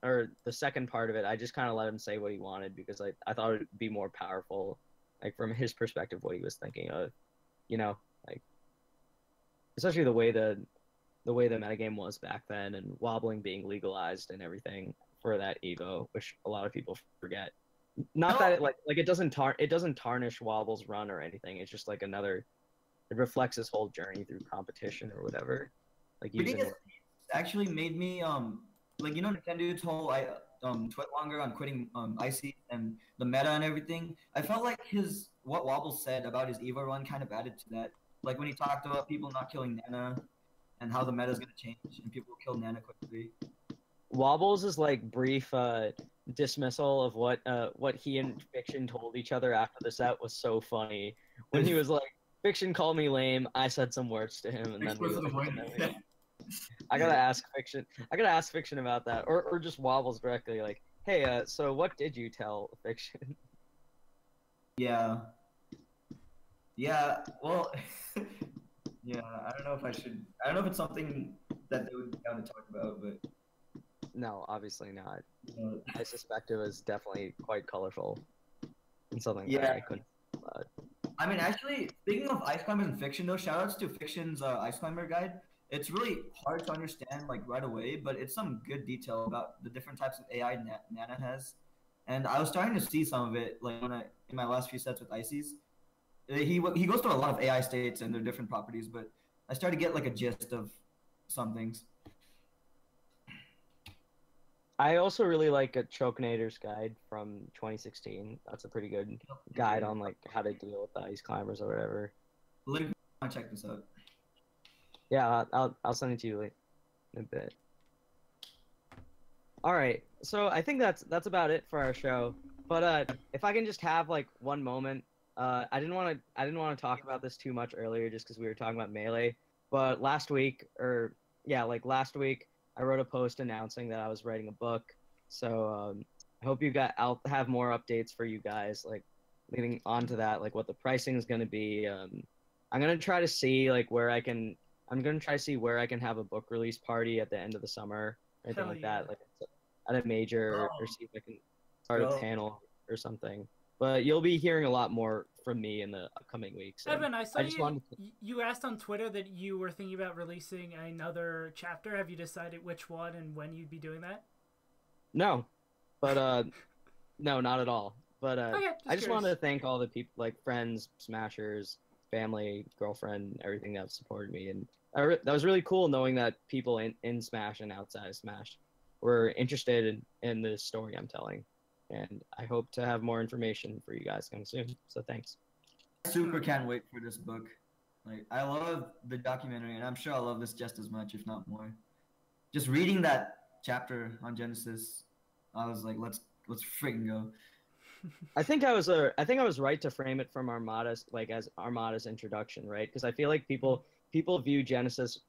part of it, I just kind of let him say what he wanted because I thought it would be more powerful, like from his perspective, what he was thinking of, you know, like especially the way the metagame was back then and wobbling being legalized and everything for that Evo, which a lot of people forget. Not that it doesn't tarnish Wobble's run or anything. It's just like it reflects his whole journey through competition or whatever. Like using it actually made me like, you know, Nintendo's whole tweet longer on quitting Icy and the meta and everything. I felt like what Wobbles said about his Evo run kind of added to that. Like when he talked about people not killing Nana and how the meta is gonna change and people kill Nana quickly. Wobbles is like brief dismissal of what he and Fiction told each other after the set was so funny. When he was like, Fiction called me lame, I said some words to him, and then I gotta ask Fiction about that, or just Wobbles directly, like, hey, so what did you tell Fiction? Yeah, well, yeah, I don't know if it's something that they would be down to talk about, but No, obviously not. I suspect it was definitely quite colorful and something that I couldn't. I mean, actually, speaking of ice climbers and Fiction, though, shoutouts to Fiction's ice climber guide. It's really hard to understand like right away, but it's some good detail about the different types of AI Nana has. And I was starting to see some of it like in my last few sets with Ices. He goes through a lot of AI states and their different properties, but I started to get like a gist of some things. I also really like a Chokenator's guide from 2016. That's a pretty good guide on like how to deal with the ice climbers or whatever. Link, I want to check this out. Yeah, I'll send it to you in a bit. All right, so I think that's about it for our show. But if I can just have like one moment, I didn't want to talk about this too much earlier, just because we were talking about Melee. But last week, I wrote a post announcing that I was writing a book. So I hope I'll have more updates for you guys, like leading on to that, like what the pricing is going to be. I'm gonna try to see like where I can have a book release party at the end of the summer, or anything like that, like at a major, or see if I can start a panel or something. But you'll be hearing a lot more from me in the upcoming weeks. Evan, I saw you asked on Twitter that you were thinking about releasing another chapter. Have you decided which one and when you'd be doing that? No, but no, not at all. But okay, I just wanted to thank all the people, like friends, smashers, family, girlfriend, everything that supported me, and that was really cool knowing that people in Smash and outside of Smash were interested in the story I'm telling. And I hope to have more information for you guys coming soon. So thanks. I super can't wait for this book. Like, I love the documentary, and I'm sure I'll love this just as much, if not more. Just reading that chapter on Genesis, I was like, let's freaking go. I think I was right to frame it from Armada's, like, as Armada's introduction, right? Because I feel like people view Genesis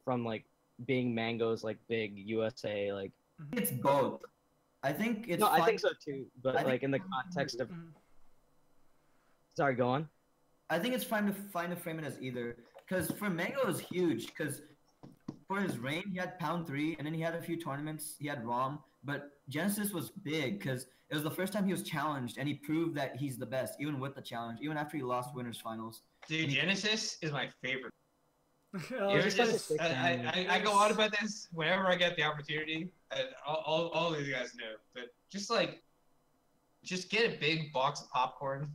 from like being Mango's like big USA, like. It's both. I think it's. No, I think so too. But like in the context of. Sorry, go on. I think it's fine to frame it as either, because for Mango it was huge. Because for his reign, he had Pound 3, and then he had a few tournaments. He had ROM, but Genesis was big because it was the first time he was challenged, and he proved that he's the best, even with the challenge, even after he lost winners finals. Dude, Genesis is my favorite. Oh, You're just like a just, 16. I go on about this whenever I get the opportunity, and all these guys know. But just get a big box of popcorn,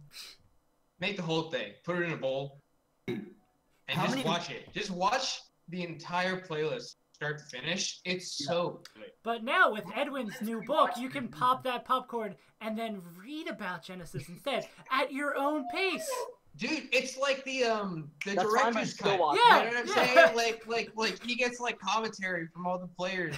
make the whole thing, put it in a bowl, and watch it. Just watch the entire playlist, start to finish. It's so good. But now with Edwin's new book, you can pop that popcorn and then read about Genesis instead at your own pace. Dude, it's like the That's director's cut. Yeah, You know what I'm yeah. saying? Like he gets like commentary from all the players.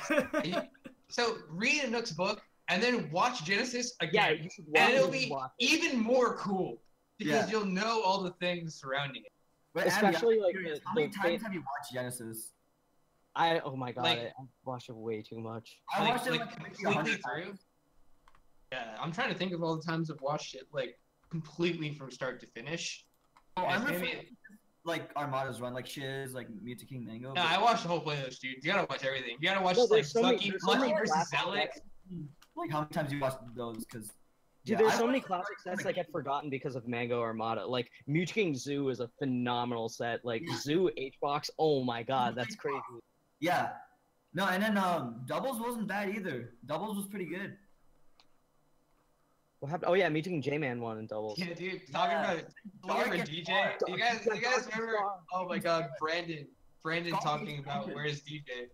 So read a Nook's book and then watch Genesis again. Yeah, you should watch and it'll it be and watch it. even more cool because you'll know all the things surrounding it. But Especially Abby, like I'm curious, how many times have you watched Genesis? Oh my god, Like- I watched it way too much. I watched it like maybe completely 100 through. times. Yeah, I'm trying to think of all the times I've watched it like completely from start to finish. Oh, I'm Maybe- referring to, like Armada's run, like Shiz, like M2K's Mango. No, I watched the whole playlist, dude. You gotta watch everything. You gotta watch No, like there's so many- Lucky, there's so many Lucky versus classic Zealot. Like how many times you watched those? Because Dude, there's so many classic sets that get forgotten because of Mango Armada. Like MomoCon Zoo is a phenomenal set. Like Zoo H-Box, oh my god, that's crazy. yeah, no, and then doubles wasn't bad either. Doubles was pretty good. What happened? Oh yeah, MomoCon J-Man won in doubles. Yeah, dude. Talking about Dark remember and DJ. dark. You guys remember? Oh my God, Brandon Dark talking and about dark. where's DJ.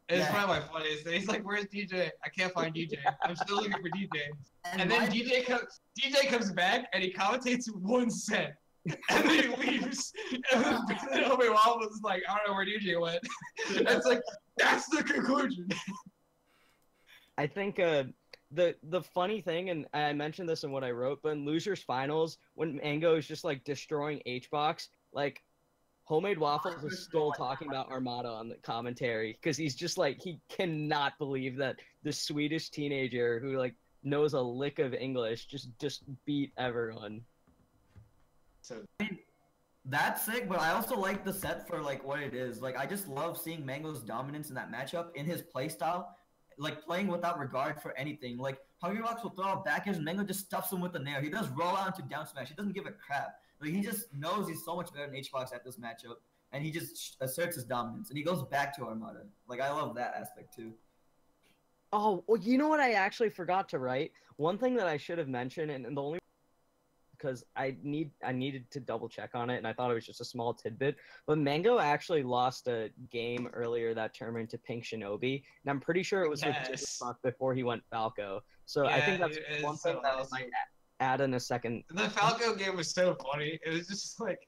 It's Yeah. one of my funniest things. He's like, "Where's DJ? I can't find DJ. I'm still looking for DJ." And then my- DJ comes back and he commentates one set. And then he leaves. And then Ambi Wobbles is like, "I don't know where DJ went." It's like, that's the conclusion. I think the funny thing, and I mentioned this in what I wrote, but in Losers Finals, when Mango is just like destroying H-Box, like Homemade Waffles is still talking about Armada on the commentary because he's just like, he cannot believe that the Swedish teenager who like knows a lick of English just beat everyone. So That's sick, but I also like the set for like what it is. Like I just love seeing Mango's dominance in that matchup in his playstyle, like playing without regard for anything. Like Huggerbox will throw out back airs and Mango just stuffs him with the nair. He does roll out into down smash. He doesn't give a crap. Like he just knows he's so much better than H-Box at this matchup, and he just asserts his dominance and he goes back to Armada. Like I love that aspect too. Oh, well, you know what I actually forgot to write? One thing that I should have mentioned, and the only because I needed to double check on it, and I thought it was just a small tidbit. But Mango actually lost a game earlier that tournament to Pink Shinobi, and I'm pretty sure it was with Jizzfuck before he went Falco. So I think that's one thing that I might add in a second. the Falco game was so funny. It was just like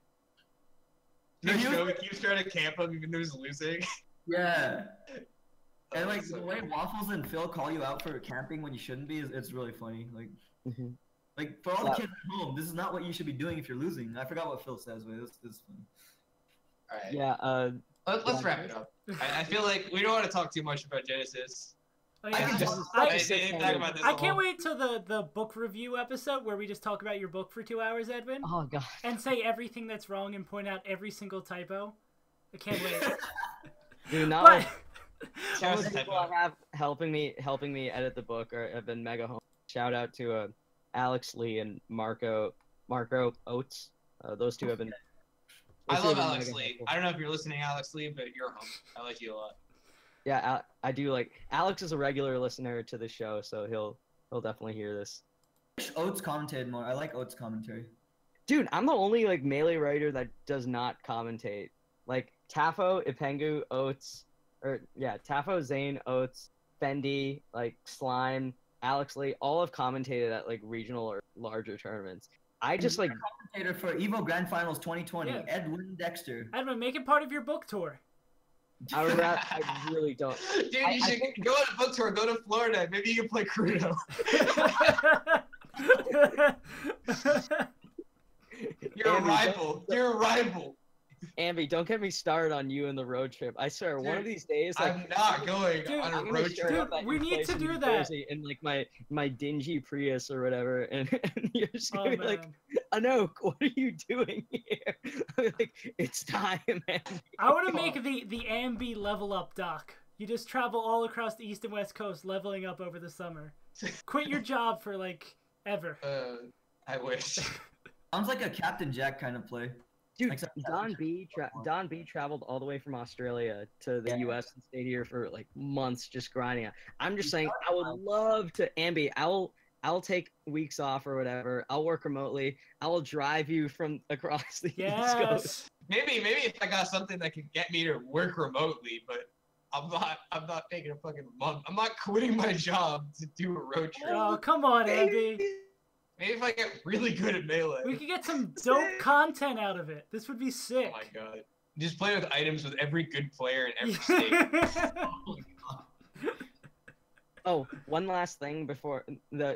Shinobi keeps trying to camp him even though he's losing. Yeah. And like So the way funny. Waffles and Phil call you out for camping when you shouldn't be, it's really funny. Like, Mhm. like for all the kids at home, this is not what you should be doing if you're losing. I forgot what Phil says, but it's funny. All right. Yeah. Let's wrap it up. I feel like we don't want to talk too much about Genesis. Oh, I yeah. can just- They talk about this I a can't lot. wait till the book review episode where we just talk about your book for 2 hours, Edwin, Oh god. and say everything that's wrong and point out every single typo. I can't wait. Dude, not But like some of the Just people I have helping me edit the book have been mega home. Shout out to Alex Lee and Marco Oates. Those two have been. I those two love have been Alex mega Lee. helpful. I don't know if you're listening, Alex Lee, but you're home. I like you a lot. Yeah, I do like Alex is a regular listener to the show, so he'll definitely hear this. Oates commentated more. I like Oates commentary. Dude, I'm the only like Melee writer that does not commentate. Like Tafo, Ipengu, Oates, Tafo, Zane, Oates, Fendi, like Slime, Alex Lee, all have commentated at like regional or larger tournaments. I just like Commentator for Evo Grand Finals 2020, Yeah. Edwin Dexter. Edwin, make it part of your book tour. I really don't. Dude, I you should think- go on a book tour. Go to Florida. Maybe you can play Crudo. You're a Andy, rival. You're a rival. Ambi, don't get me started on you and the road trip. I swear, one of Dude, these days, like I'm not going Dude, on a I'm gonna road show trip. up at we your need place to in do New that. Jersey in like my dingy Prius or whatever, and you're just gonna Oh, be like, man. Anoke, what are you doing here? I'm like, it's time, man. I want to make the Ambi level up doc. You just travel all across the east and west coast, leveling up over the summer. Quit your job for like ever. I wish. Sounds like a Captain Jack kind of play. Dude, Except Don B traveled all the way from Australia to the U.S. and stayed here for like months just grinding out. I'm just saying, I would love to, Ambi. I'll take weeks off or whatever. I'll work remotely. I will drive you from across the East Coast. Maybe if I got something that could get me to work remotely, but I'm not taking a fucking month. I'm not quitting my job to do a road trip. Oh, come on, Ambi. Maybe if I get really good at Melee. We could get some dope content out of it. This would be sick. Oh my god. Just play with items with every good player in every state. Oh, one last thing before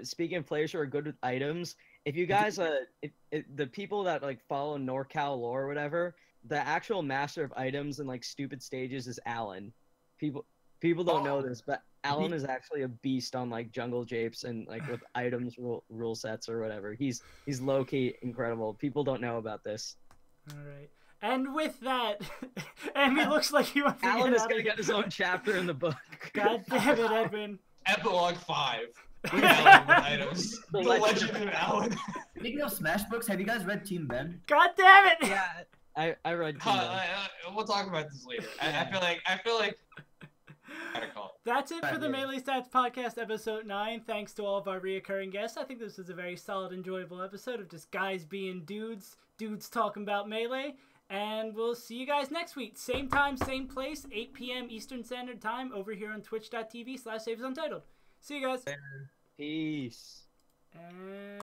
speaking of players who are good with items, if you guys the people that like follow NorCal lore or whatever, the actual master of items and like stupid stages is Alan. People don't know this, but Alan is actually a beast on like jungle japes and like with items rule sets or whatever. He's low key incredible. People don't know about this. All right. And with that, Ambi looks like he wants to Alan is gonna get his own chapter in the book. God damn it, Edwin. Epilogue 5. Alan with items. The Legend of Alan. Speaking of Smash books, have you guys read Team Ben? God damn it! Yeah, I read Team Ben. We'll talk about this later. I feel like That's it for the Melee Stats Podcast episode 9. Thanks to all of our reoccurring guests. I think this was a very solid, enjoyable episode of just guys being dudes talking about Melee. And we'll see you guys next week. Same time, same place, 8 p.m. Eastern Standard Time over here on twitch.tv/SaveAsUntitled. See you guys. Peace.